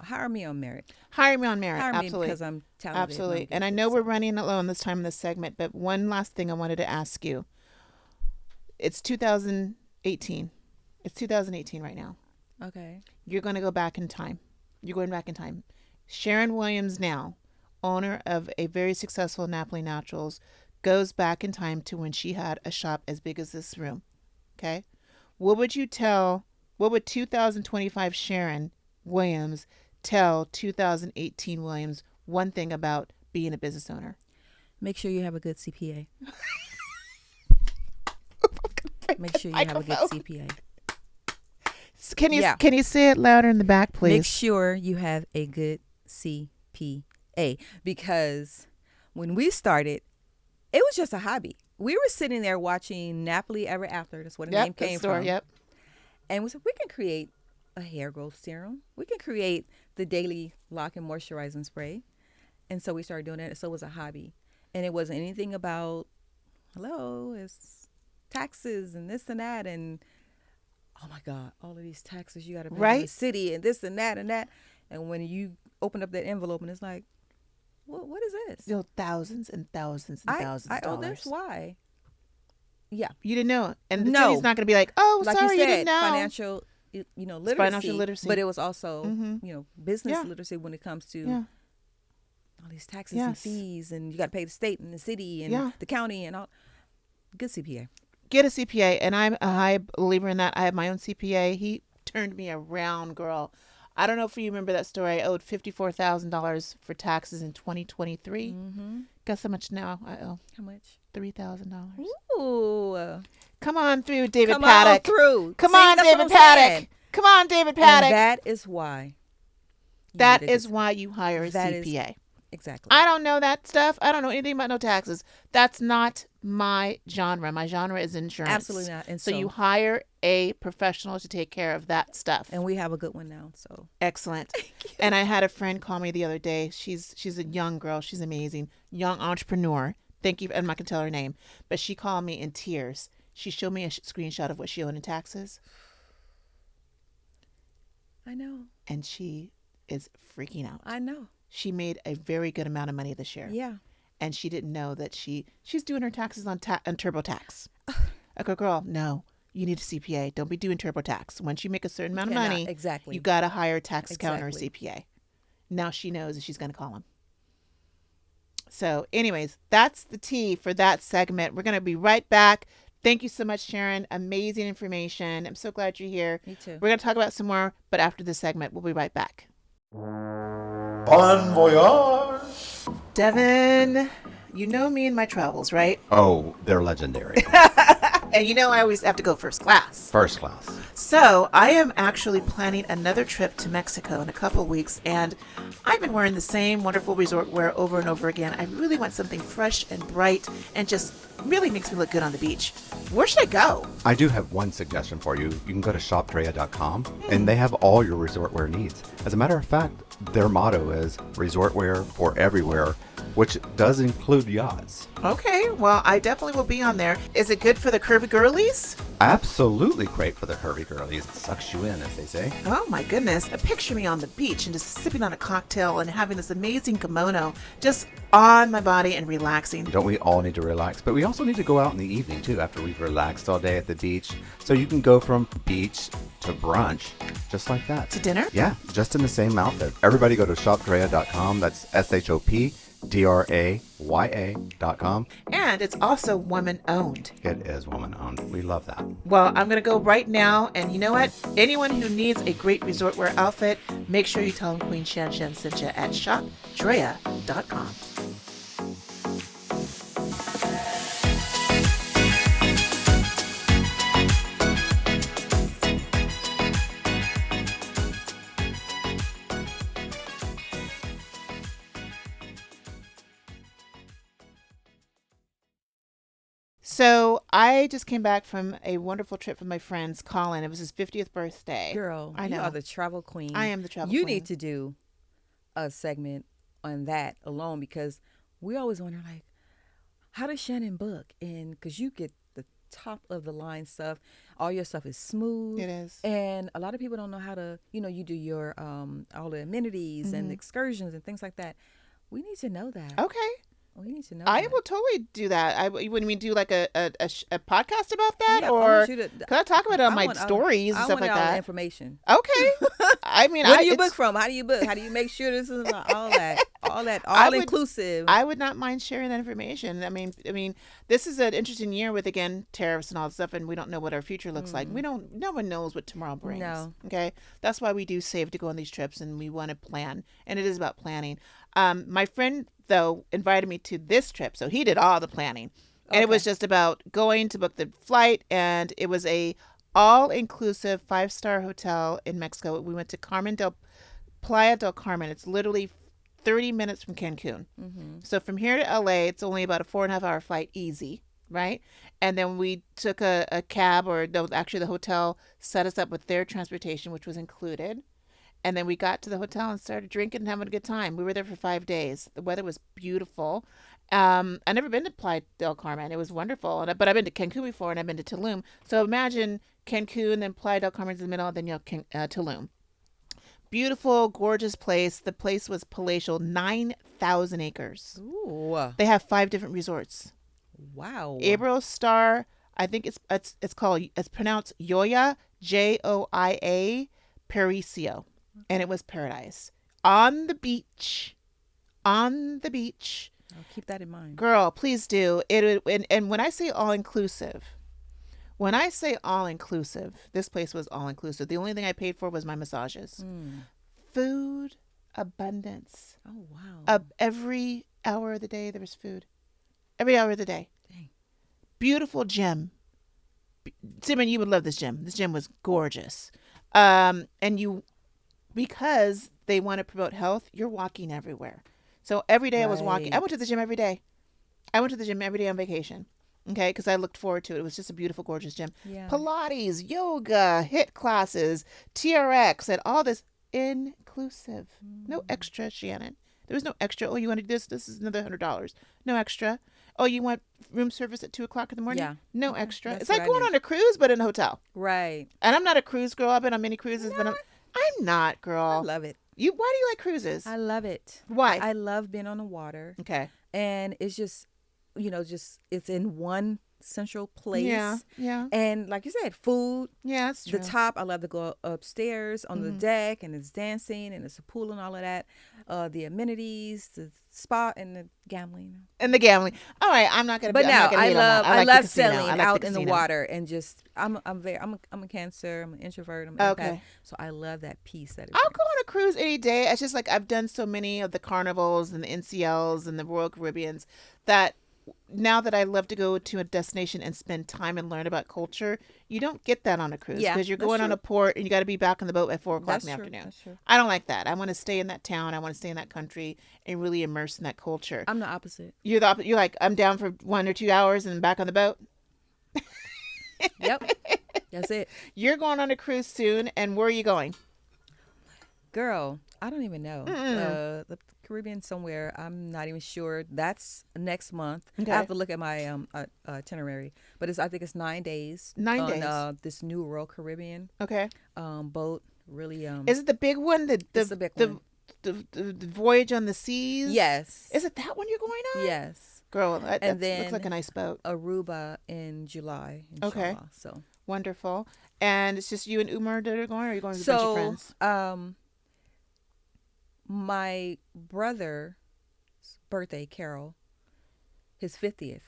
hire me on merit. Hire me on merit. Hire me Absolutely. because I'm talented. Absolutely. And I know we're running low on this time in this segment, but one last thing I wanted to ask you. It's 2018. It's 2018 right now. Okay. You're going to go back in time. You're going back in time. Sharon Williams now, owner of a very successful Napoli Naturals, goes back in time to when she had a shop as big as this room. Okay? What would 2025 Sharon Williams tell 2018 Williams one thing about being a business owner? Make sure you have a good CPA. Make sure you have a good CPA. Can you say it louder in the back, please? Make sure you have a good CPA, because when we started, it was just a hobby. We were sitting there watching Napoli Ever After. That's where the name came from. Yep. And we said, we can create a hair growth serum. We can create the daily lock and moisturizing spray. And so we started doing it. So it was a hobby. And it wasn't anything about, hello, it's taxes and this and that. And oh my God, all of these taxes you got to pay in the Right. city and this and that and that. And when you open up that envelope and it's like, What is this? You know, thousands and thousands and thousands I of owe dollars. this. Why? Yeah. You didn't know. And the No. city's not going to be like, oh, Like sorry, you you didn't said, know. financial, literacy. Financial literacy. But it was also, business Yeah. literacy when it comes to Yeah. all these taxes and fees, and you got to pay the state and the city and the county and all. Good CPA. Get a CPA. And I'm a high believer in that. I have my own CPA. He turned me around, girl. I don't know if you remember that story. I owed $54,000 for taxes in 2023. Mm-hmm. Guess how much now I owe? How much? $3,000. Ooh. Come on through, David Come Paddock. on through. Come See, on, that's what David I'm Paddock. saying. Come on, David Paddock. And that is why. That is why you hire a CPA. Exactly. I don't know that stuff. I don't know anything about no taxes. That's not my genre. My genre is insurance. Absolutely not. And so you hire a professional to take care of that stuff. And we have a good one now. So excellent. And I had a friend call me the other day. She's a young girl. She's amazing. Young entrepreneur. Thank you. I'm not going to tell her name. But she called me in tears. She showed me a screenshot of what she owed in taxes. I know. And she is freaking out. I know. She made a very good amount of money this year. Yeah. And she didn't know that she's doing her taxes on TurboTax. I go, girl, no, you need a CPA. Don't be doing TurboTax. Once you make a certain amount of money, exactly, you got to hire a tax accountant or a CPA. Now she knows that she's going to call him. So anyways, that's the tea for that segment. We're going to be right back. Thank you so much, Sharon. Amazing information. I'm so glad you're here. Me too. We're going to talk about some more, but after this segment, we'll be right back. Bon voyage. Devin, you know me and my travels, right? Oh, they're legendary. And you know I always have to go first class. First class. So I am actually planning another trip to Mexico in a couple of weeks, and I've been wearing the same wonderful resort wear over and over again. I really want something fresh and bright and just really makes me look good on the beach. Where should I go? I do have one suggestion for you. You can go to shopdrea.com and they have all your resort wear needs. As a matter of fact, their motto is resort wear for everywhere, which does include yachts. Okay, well, I definitely will be on there. Is it good for the curvy girlies? Absolutely great for the curvy girlies. It sucks you in, as they say. Oh my goodness. Picture me on the beach and just sipping on a cocktail and having this amazing kimono just on my body and relaxing. Don't we all need to relax? But we also need to go out in the evening too after we've relaxed all day at the beach. So you can go from beach to brunch just like that. To dinner? Yeah, just in the same outfit. Everybody go to shopdrea.com. That's shopdrea.com. And it's also woman owned. It is woman owned. We love that. Well, I'm going to go right now. And you know what? Anyone who needs a great resort wear outfit, make sure you tell them Queen Shan Shan sent you at shopdrea.com. So I just came back from a wonderful trip with my friends. Colin, it was his 50th birthday. Girl, I know. you are the travel queen. I am the travel You queen. need to do a segment on that alone because we always wonder, like, how does Shannon book? And because you get the top of the line stuff, all your stuff is smooth. It is. And a lot of people don't know how to, you do your all the amenities and excursions and things like that. We need to know that. Okay. We need to know. I that. will totally do that. When we do like a podcast about that, Yeah, I or want you to- can I talk about it on my stories and I stuff want like all the that? information. Okay. I mean, Where do you book from? How do you book? How do you make sure this is all inclusive? I would not mind sharing that information. I mean, this is an interesting year with again tariffs and all that stuff, and we don't know what our future looks like. No one knows what tomorrow brings. No. Okay, that's why we do save to go on these trips, and we want to plan, and it is about planning. My friend though invited me to this trip, so he did all the planning, and it was just about going to book the flight, and it was a all-inclusive 5-star hotel in Mexico. We went to Playa del Carmen. It's literally 30 minutes from Cancun. So from here to LA, it's only about a 4.5-hour flight easy, right? And then we took a cab, or no, actually the hotel set us up with their transportation, which was included. And then we got to the hotel and started drinking and having a good time. We were there for 5 days. The weather was beautiful. I've never been to Playa del Carmen. It was wonderful. But I've been to Cancun before, and I've been to Tulum. So imagine Cancun, then Playa del Carmen's in the middle, and then Tulum. Beautiful, gorgeous place. The place was palatial, 9,000 acres. Ooh. They have 5 different resorts. Wow. Abro Star, I think it's pronounced Joya, Joia Paricio, and it was paradise on the beach. On the beach, I'll keep that in mind. girl. Please do it. And when I say all inclusive, this place was all inclusive. The only thing I paid for was my massages. Food abundance. Oh wow. Every hour of the day there was food. Every hour of the day. Dang. Beautiful gym. Simon, you would love this gym. This gym was gorgeous. Because they want to promote health, you're walking everywhere. So every day I was walking. I went to the gym every day. I went to the gym every day on vacation. Okay, because I looked forward to it. It was just a beautiful, gorgeous gym. Yeah. Pilates, yoga, HIIT classes, TRX, and all this inclusive. No extra, Shannon. There was no extra. Oh, you want to do this? This is another $100. No extra. Oh, you want room service at 2:00 in the morning? Yeah. No extra. That's It's like what I going need. on a cruise, but in a hotel. Right. And I'm not a cruise girl. I've been on many cruises, but I'm not, girl. I love it. Why do you like cruises? I love it. Why? I love being on the water. Okay. And it's just, it's in one central place. Yeah. Yeah. And like you said, food. Yeah, that's true. The top, I love to go upstairs on the deck, and it's dancing, and it's a pool and all of that. The amenities, the spa, and the gambling. And the gambling. All right, I'm not gonna. But I'm now not gonna I hate on that. love I like the love casino. selling I like out in the casino. water, and just I'm a Cancer. I'm an introvert. I'm an Okay. empath, so I love that piece that it I'll brings. go on a cruise any day. It's just like I've done so many of the carnivals and the NCLs and the Royal Caribbeans that now that I love to go to a destination and spend time and learn about culture, you don't get that on a cruise Yeah, because you're that's going on true. a port and you got to be back on the boat at 4:00 That's in the true. afternoon. That's true. I don't like that. I want to stay in that town. I want to stay in that country and really immerse in that culture. I'm the opposite. You're like I'm down for 1 or 2 hours and back on the boat. Yep, that's it. You're going on a cruise soon, and where are you going? Girl, I don't even know. The Caribbean somewhere. I'm not even sure. That's next month. Okay. I have to look at my itinerary. But I think it's 9 days. 9 on, days. This new Royal Caribbean Okay. boat. Really. Is it the big one? It's the big one. The voyage on the seas? Yes. Is it that one you're going on? Yes. Girl, that And looks like then a nice boat. Aruba in July. Okay. Inshallah. So. Wonderful. And it's just you and Umar that are going, or are you going with a bunch of friends? My brother's birthday, Carol, his 50th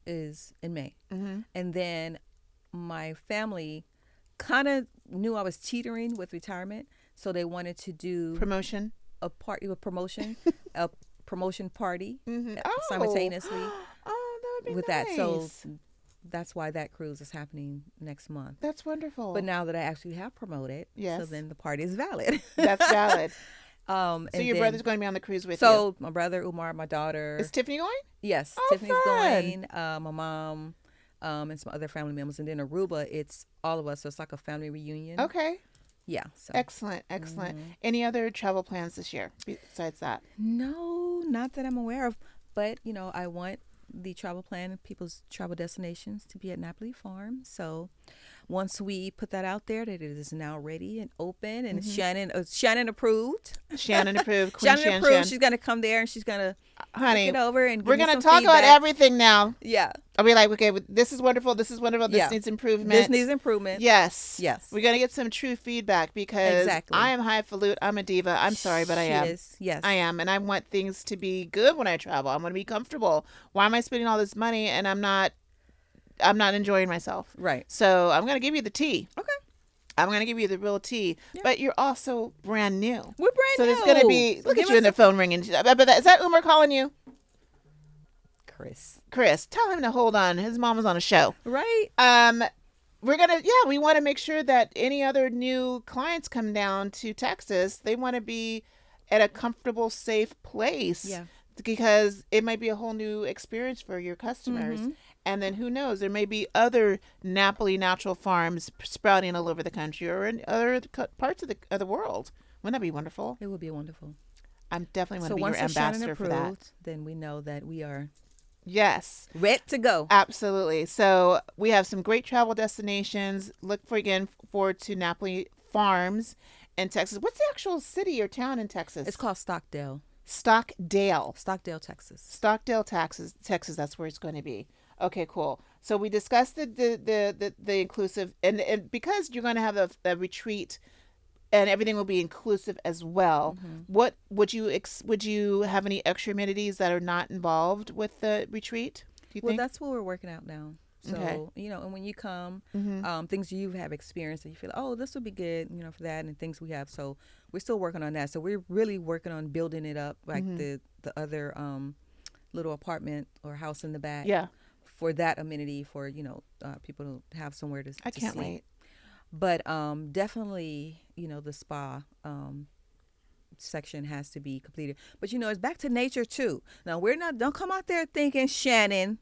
is in May. Mm-hmm. And then my family kind of knew I was teetering with retirement, so they wanted to do Promotion. a promotion party Mm-hmm. simultaneously Oh, that would be with nice. that. So that's why that cruise is happening next month. That's wonderful. But now that I actually have promoted, Yes. so then the party is valid. That's valid. So So your brother's going to be on the cruise with you. So my brother Umar, my daughter. Is Tiffany going? Yes, Oh, Tiffany's fun. going. My mom, and some other family members, and then Aruba. It's all of us, so it's like a family reunion. Okay. Yeah. So Excellent. Excellent. Mm-hmm. Any other travel plans this year besides that? no, not that I'm aware of, but I want the travel plan and people's travel destinations to be at Napoli Farm. So once we put that out there, that it is now ready and open, and Shannon approved. Shannon approved. Queen Shannon approved. She's gonna come there and she's gonna Honey, look it over and we're give me going to some talk about feedback. everything now. Yeah, I'll be like, okay, this is wonderful. This is wonderful. This Yeah. needs improvement. this needs improvement. Yes. Yes. We're going to get some true feedback because Exactly. I am highfalutin. I'm a diva. I'm sorry, but I She am. is. Yes, I am. And I want things to be good when I travel. I want to be comfortable. Why am I spending all this money and I'm not enjoying myself? Right. So I'm going to give you the tea. Okay. I'm going to give you the real tea. Yeah. But you're also brand new. We're brand So new. there's going to be, So look give at you in us the phone ringing. Is that Umar calling you? Chris. Chris, tell him to hold on. His mom was on a show. Right. We want to make sure that any other new clients come down to Texas, they want to be at a comfortable, safe place. Yeah. Because it might be a whole new experience for your customers. Mm-hmm. And then who knows, there may be other Napoli Natural Farms sprouting all over the country or in other parts of the world. Wouldn't that be wonderful? It would be wonderful. I'm definitely So want to be once your it's Shannon ambassador for that. approved, then we know that we are Yes. ready to go. Absolutely. So we have some great travel destinations. Look forward to Napoli Farms. in Texas. What's the actual city or town in Texas? It's called Stockdale. Stockdale. Stockdale, Texas. Stockdale, Texas. That's where it's going to be. Okay, cool. So we discussed the inclusive, and because you're going to have a retreat, and everything will be inclusive as well. What would you have any extra amenities that are not involved with the retreat? Do you Well, think? that's what we're working out now. So, Okay. and when you come, things you have experienced and you feel, oh, this would be good, for that, and things we have. So we're still working on that. So we're really working on building it up, like the other little apartment or house in the back. Yeah. For that amenity, for people to have somewhere to. I can't sleep. wait. But definitely, the spa section has to be completed. But it's back to nature too. Now don't come out there thinking, Shannon,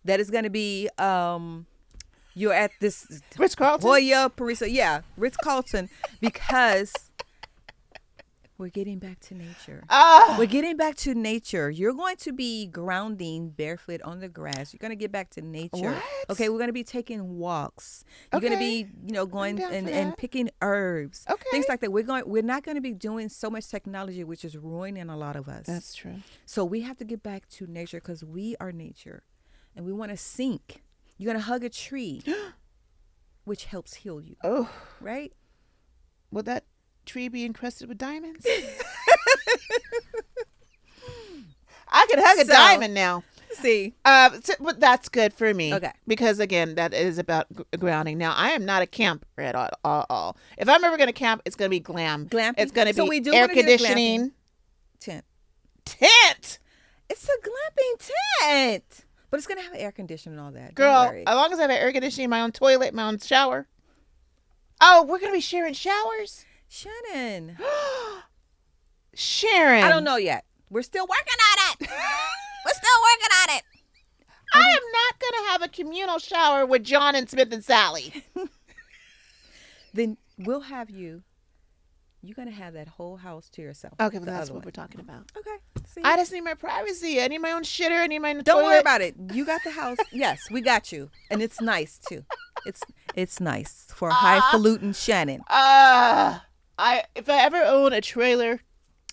that is going to be you're at this Ritz-Carlton? Hoya Parisa, Ritz-Carlton, because we're getting back to nature. We're getting back to nature. You're going to be grounding barefoot on the grass. You're going to get back to nature. What? Okay, we're going to be taking walks. You're going to be, going down for and that. picking herbs. Okay. Things like that. We're not going to be doing so much technology, which is ruining a lot of us. That's true. So we have to get back to nature because we are nature. And we want to sink. You're going to hug a tree, which helps heal you. Oh, Right? will that tree be encrusted with diamonds? I can hug a diamond now. See. But that's good for me. Okay. Because again, that is about grounding. Now, I am not a camper at all. If I'm ever going to camp, it's going to be glam. Glamping? It's going to So be we do air wanna get a conditioning. Tent. Tent. It's a glamping tent. But it's going to have air conditioning and all that. Don't Girl, worry. as long as I have air conditioning, my own toilet, my own shower. Oh, we're going to be sharing showers? Shannon. Sharon. I don't know yet. We're still working on it. We're still working on it. I am not going to have a communal shower with John and Smith and Sally. Then we'll have you. You're going to have that whole house to yourself. Okay, well, The that's other what one. we're talking about. Okay. See? I just need my privacy. I need my own shitter. I need my own Don't toilet. worry about it. You got the house. Yes, we got you. And it's nice, too. It's nice for highfalutin Shannon. If I ever own a trailer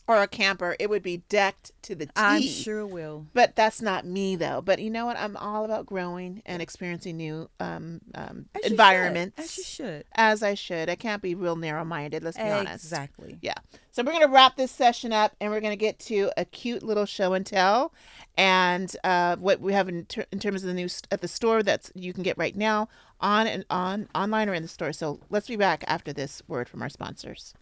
or a camper, it would be decked to the T. I'm sure will. But that's not me, though. But you know what? I'm all about growing and experiencing new As you environments. should. As you should. As I should. I can't be real narrow-minded, let's be honest. Exactly. Yeah. So we're going to wrap this session up, and we're going to get to a cute little show and tell, and what we have in terms of the new at the store that you can get right now online or in the store. So let's be back after this word from our sponsors.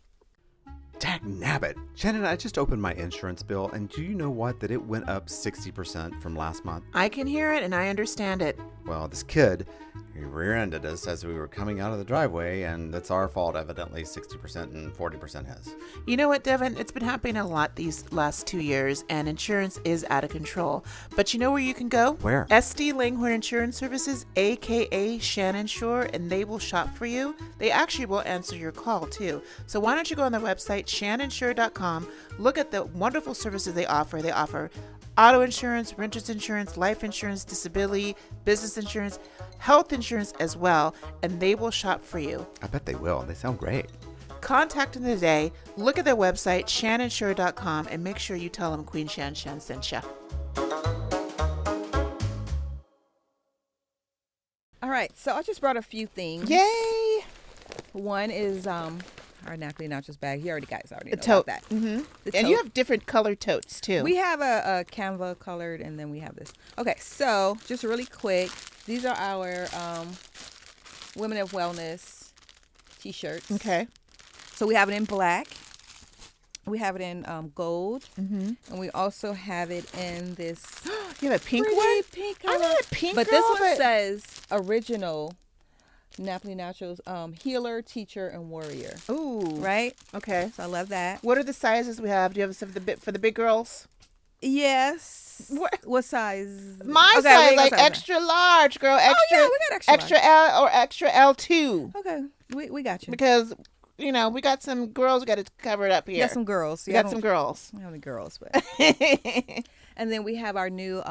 Dagnabbit. Shannon, I just opened my insurance bill, and do you know what? That it went up 60% from last month. I can hear it, and I understand it. Well, this kid, he rear-ended us as we were coming out of the driveway, and that's our fault, evidently. 60% and 40% his. You know what, Devin? It's been happening a lot these last 2 years, and insurance is out of control. But you know where you can go? Where? SD Langhorne Insurance Services, a.k.a. Shannon Shore, and they will shop for you. They actually will answer your call, too. So why don't you go on their website, shannonshore.com, look at the wonderful services they offer. They offer auto insurance, renter's insurance, life insurance, disability, business insurance, health insurance as well, and they will shop for you. I bet they will. They sound great. Contact them today, look at their website, shannonshore.com, and make sure you tell them Queen Shan sent you. All right. So I just brought a few things. Yay! One is our Napoli Naturals bag. He already got it. I already know tote. about that. Mm-hmm. The And you tote. have different colored totes, too. We have a Canva colored, and then we have this. Okay, so just really quick, these are our Women of Wellness t-shirts. Okay. So we have it in black. We have it in gold. Mm-hmm. And we also have it in this You have a pink pretty one? pink I'm color. not a pink But girl, this one but- says original Napoli Naturals healer, teacher, and warrior. Ooh. Right? Okay. So I love that. What are the sizes we have? Do you have some for the big girls? Yes. What? What size? My Okay, size, we got like size. extra large, girl. Extra, Oh, yeah, we got extra L or extra L2. Okay, we got you. Because, we got some girls we got to cover it up here. We got some girls. We got some girls. We don't have any girls, but. And then we have our new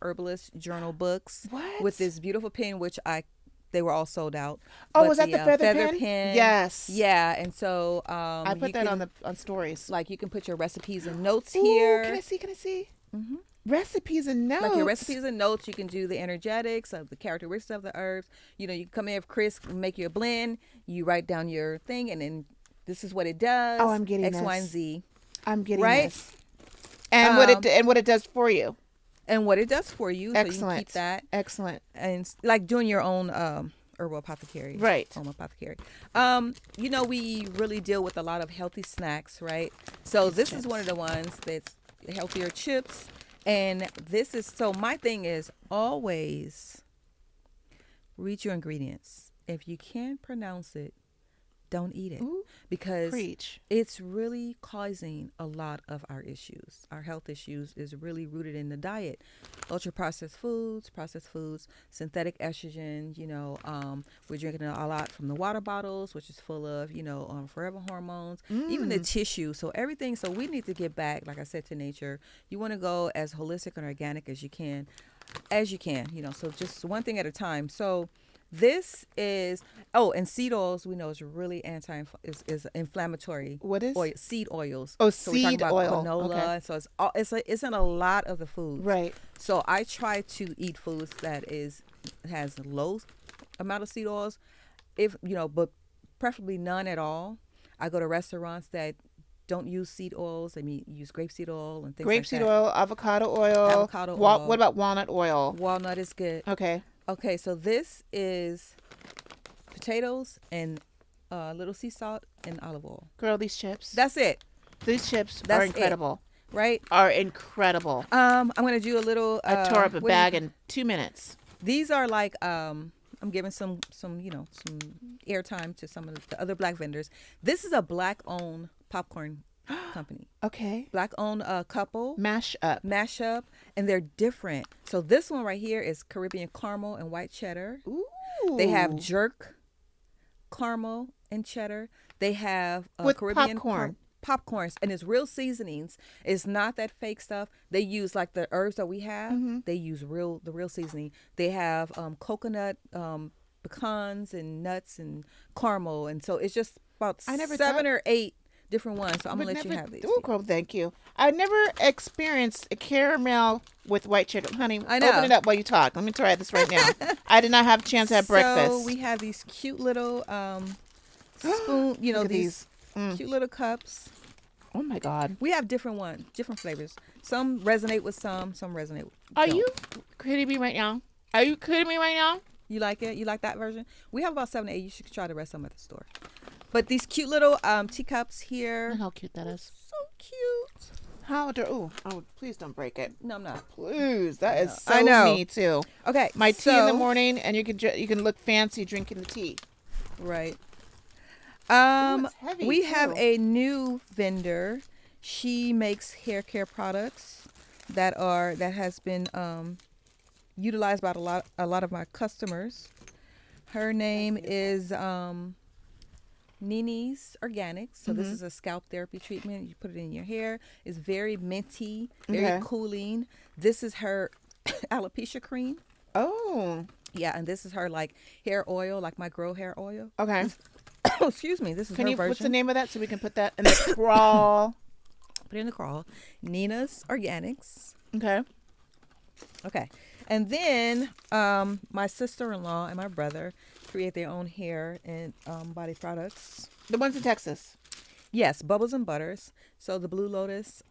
herbalist journal books What? with this beautiful pen, which I They were all sold out. Oh, But was that the feather pen? Yes. Yeah, and so I put you that can on stories. like you can put your recipes and notes Ooh, here. can I see? Can I see? Mm-hmm. Recipes and notes. Like your recipes and notes, you can do the energetics of the characteristics of the herbs. You know, you come in with Chris, make your blend. You write down your thing, and then this is what it does. Oh, I'm getting X, this. Y, and Z. I'm getting Right? this. And what it does for you. And what it does for you, Excellent. so you can keep that. Excellent. And like doing your own herbal apothecary. Right. Home apothecary. You know, we really deal with a lot of healthy snacks, right? So this is one of the ones that's healthier chips. And this is, so my thing is always read your ingredients. If you can't pronounce it, don't eat it. Ooh, because preach. it's really causing a lot of our issues. Our health issues is really rooted in the diet. Ultra processed foods, synthetic estrogen, we're drinking a lot from the water bottles, which is full of, forever hormones, even the tissue. So everything. So we need to get back, like I said, to nature. You want to go as holistic and organic as you can, so just one thing at a time. So this is, and seed oils we know is really is inflammatory. What is? Oil, seed oils. Oh, so we're talking seed about oil. canola. Okay. So it's in a lot of the foods. Right. So I try to eat foods that has low amount of seed oils, but preferably none at all. I go to restaurants that don't use seed oils. Use grapeseed oil and things like that. Grapeseed oil, avocado oil. Oil. What about walnut oil? Walnut is good. Okay, so this is potatoes and little sea salt and olive oil. girl, these chips. That's it. These chips That's are incredible. Right? Are incredible. I'm gonna do a little. I tore up a bag in 2 minutes. These are like I'm giving some airtime to some of the other black vendors. This is a black owned popcorn company. Okay. Black owned couple. Mash up. And they're different. So this one right here is Caribbean caramel and white cheddar. Ooh. They have jerk caramel and cheddar. They have with Caribbean popcorn. Popcorns, and it's real seasonings. It's not that fake stuff. They use like the herbs that we have. Mm-hmm. They use the real seasoning. They have coconut, pecans and nuts and caramel, and so it's just about 7 or 8 different ones. So I'm gonna let you have these. Oh, girl, thank you. I never experienced a caramel with white cheddar. Honey, I know. Open it up while you talk. Let me try this right now. I did not have a chance to have breakfast. So we have these cute little spoon. Look at these cute little cups. Oh my God. We have different ones, different flavors. Some resonate with some resonate with Are don't. you kidding me right now? Are you kidding me right now? You like it? You like that version? We have about 7 to 8. You should try the rest of them at the store. But these cute little teacups here. How cute that is. So cute. How adorable. Oh, please don't break it. No, I'm not. Please. That is so I know. me too. Okay. My tea in the morning, and you can look fancy drinking the tea. Right. It's heavy, We too. have a new vendor. She makes hair care products that has been utilized by a lot of my customers. Her name is Nini's Organics. So this is a scalp therapy treatment. You put it in your hair. It's very minty, very cooling. This is her alopecia cream. Oh. Yeah, and this is her like hair oil, like my Grow hair oil. Okay. Excuse me. This is her version. What's the name of that so we can put that in the crawl? Put it in the crawl. Nina's Organics. Okay. And then my sister-in-law and my brother create their own hair and body products. The ones in Texas. Yes, Bubbles and Butters. So the Blue Lotus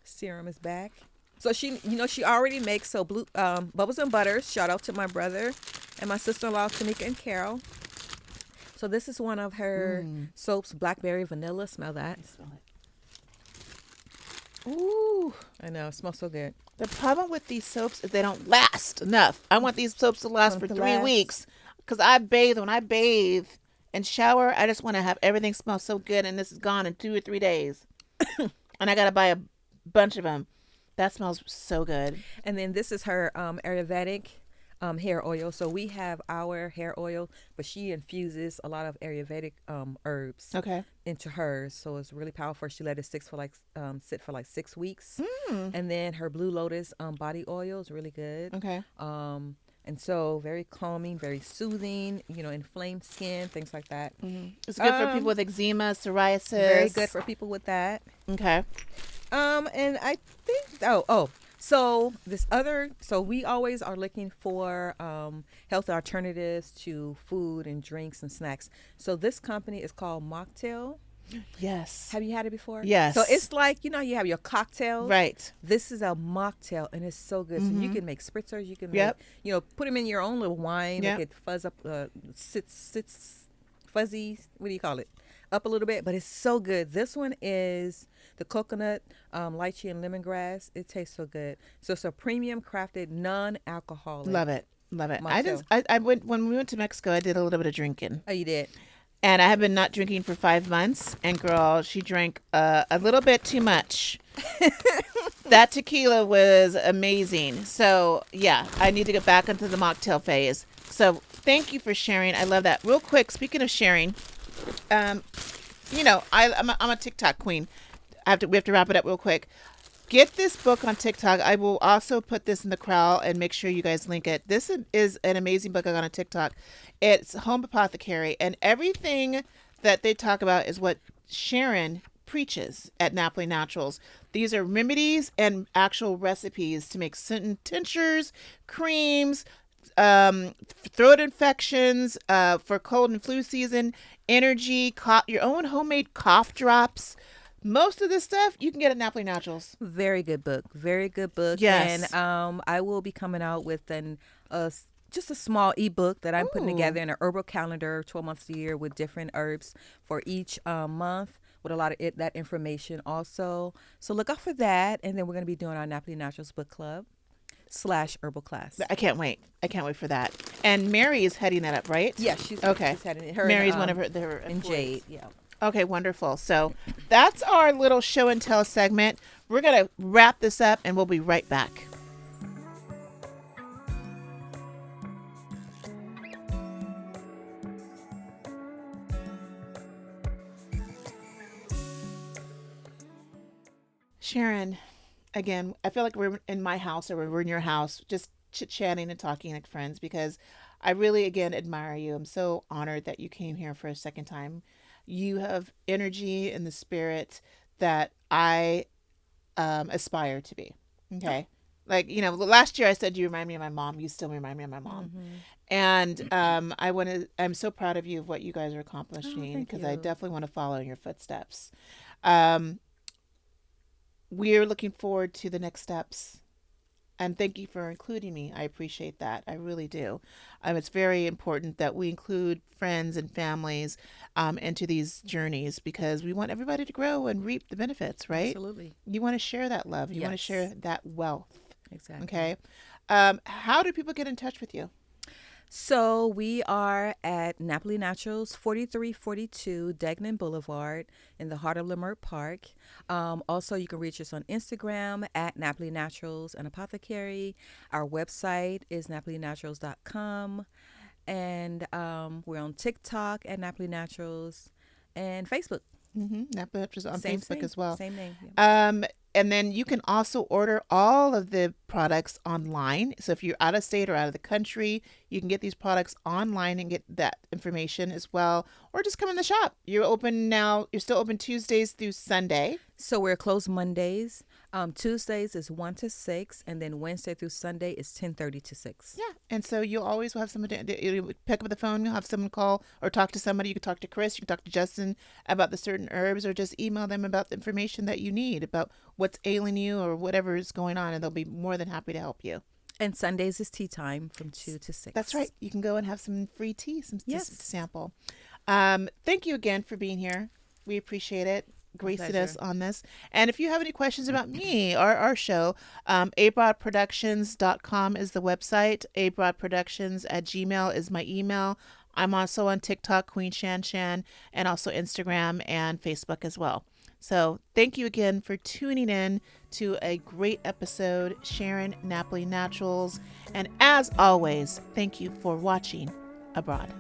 serum is back. So she already makes blue Bubbles and Butters. Shout out to my brother and my sister-in-law, Tamika and Carol. So this is one of her soaps, blackberry vanilla. Smell that. Smell it. Ooh. I know. It smells so good. The problem with these soaps is they don't last enough. I want these soaps to last for 3 weeks because when I bathe and shower, I just want to have everything smell so good, and this is gone in 2 or 3 days. And I got to buy a bunch of them. That smells so good. And then this is her Ayurvedic hair oil. So we have our hair oil, but she infuses a lot of Ayurvedic herbs into hers. So it's really powerful. She let it sit for like 6 weeks. And then her Blue Lotus body oil is really good. Okay. And And so very calming, very soothing, inflamed skin, things like that. It's good for people with eczema, psoriasis. Very good for people with that. Okay. And I think so we always are looking for health alternatives to food and drinks and snacks. So this company is called Mocktail. Yes. Have you had it before? Yes. So it's like, you have your cocktails. Right. This is a mocktail, and it's so good. So you can make spritzers. You can Yep. make, put them in your own little wine. Yep. Make it fuzz up, sits fuzzy. What do you call it? Up a little bit, but it's so good. This one is the coconut, lychee, and lemongrass. It tastes so good. So it's a premium crafted, non-alcoholic. Love it. Mocktail. I went when we went to Mexico. I did a little bit of drinking. Oh, you did? And I have been not drinking for 5 months. And girl, she drank a little bit too much. That tequila was amazing. So yeah, I need to get back into the mocktail phase. So thank you for sharing. I love that. Real quick, speaking of sharing, I'm a TikTok queen. We have to wrap it up real quick. Get this book on TikTok. I will also put this in the crowd and make sure you guys link it. This is an amazing book I got on TikTok. It's Home Apothecary, and everything that they talk about is what Sharon preaches at Napoli Naturals. These are remedies and actual recipes to make certain tinctures, creams, throat infections, for cold and flu season, energy, your own homemade cough drops. Most of this stuff you can get at Napoli Naturals. Very good book. Very good book. Yes. And I will be coming out with just a small ebook that I'm putting together in an herbal calendar, 12 months a year with different herbs for each month, with a lot of that information also. So look out for that. And then we're going to be doing our Napoli Naturals book club / herbal class. I can't wait. I can't wait for that. And Mary is heading that up, right? Yeah, she's okay. She's heading her. Mary's and, one of her and employees. Jade. Yeah. Okay, wonderful. So that's our little show and tell segment. We're going to wrap this up and we'll be right back. Sharon, again, I feel like we're in my house or we're in your house, just chit-chatting and talking like friends, because I really, again, admire you. I'm so honored that you came here for a second time. You have energy and the spirit that I aspire to be. Okay. Like, last year I said you remind me of my mom. You still remind me of my mom. And I'm so proud of you of what you guys are accomplishing, because I definitely want to follow in your footsteps. We're looking forward to the next steps. And thank you for including me. I appreciate that. I really do. It's very important that we include friends and families into these journeys, because we want everybody to grow and reap the benefits, right? Absolutely. You want to share that love. You want to Yes. share that wealth. Exactly. Okay. How do people get in touch with you? So we are at Napoli Naturals, 4342 Degnan Boulevard in the heart of Leimert Park. Also, you can reach us on Instagram at Napoli Naturals and Apothecary. Our website is napolinaturals.com. And we're on TikTok at Napoli Naturals and Facebook. Napoli Naturals on Same Facebook thing. as well. Same name. Yeah. And then you can also order all of the products online. So if you're out of state or out of the country, you can get these products online and get that information as well. Or just come in the shop. You're open now. You're still open Tuesdays through Sunday. So we're closed Mondays. Tuesdays is 1 to 6, and then Wednesday through Sunday is 10:30 to 6. Yeah. And so you'll always have somebody you pick up the phone, you'll have someone call or talk to somebody. You can talk to Chris, you can talk to Justin about the certain herbs, or just email them about the information that you need about what's ailing you or whatever is going on, and they'll be more than happy to help you. And Sundays is tea time from 2 to 6. That's right. You can go and have some free tea, Yes. to sample. Thank you again for being here. We appreciate it. Gracing us on this. And if you have any questions about me or our show, abroadproductions.com is the website. abroadproductions@gmail is my email. I'm also on TikTok, Queen Shan Shan, and also Instagram and Facebook as well. So thank you again for tuning in to a great episode, Sharon Napoli Naturals. And as always, thank you for watching Abroad.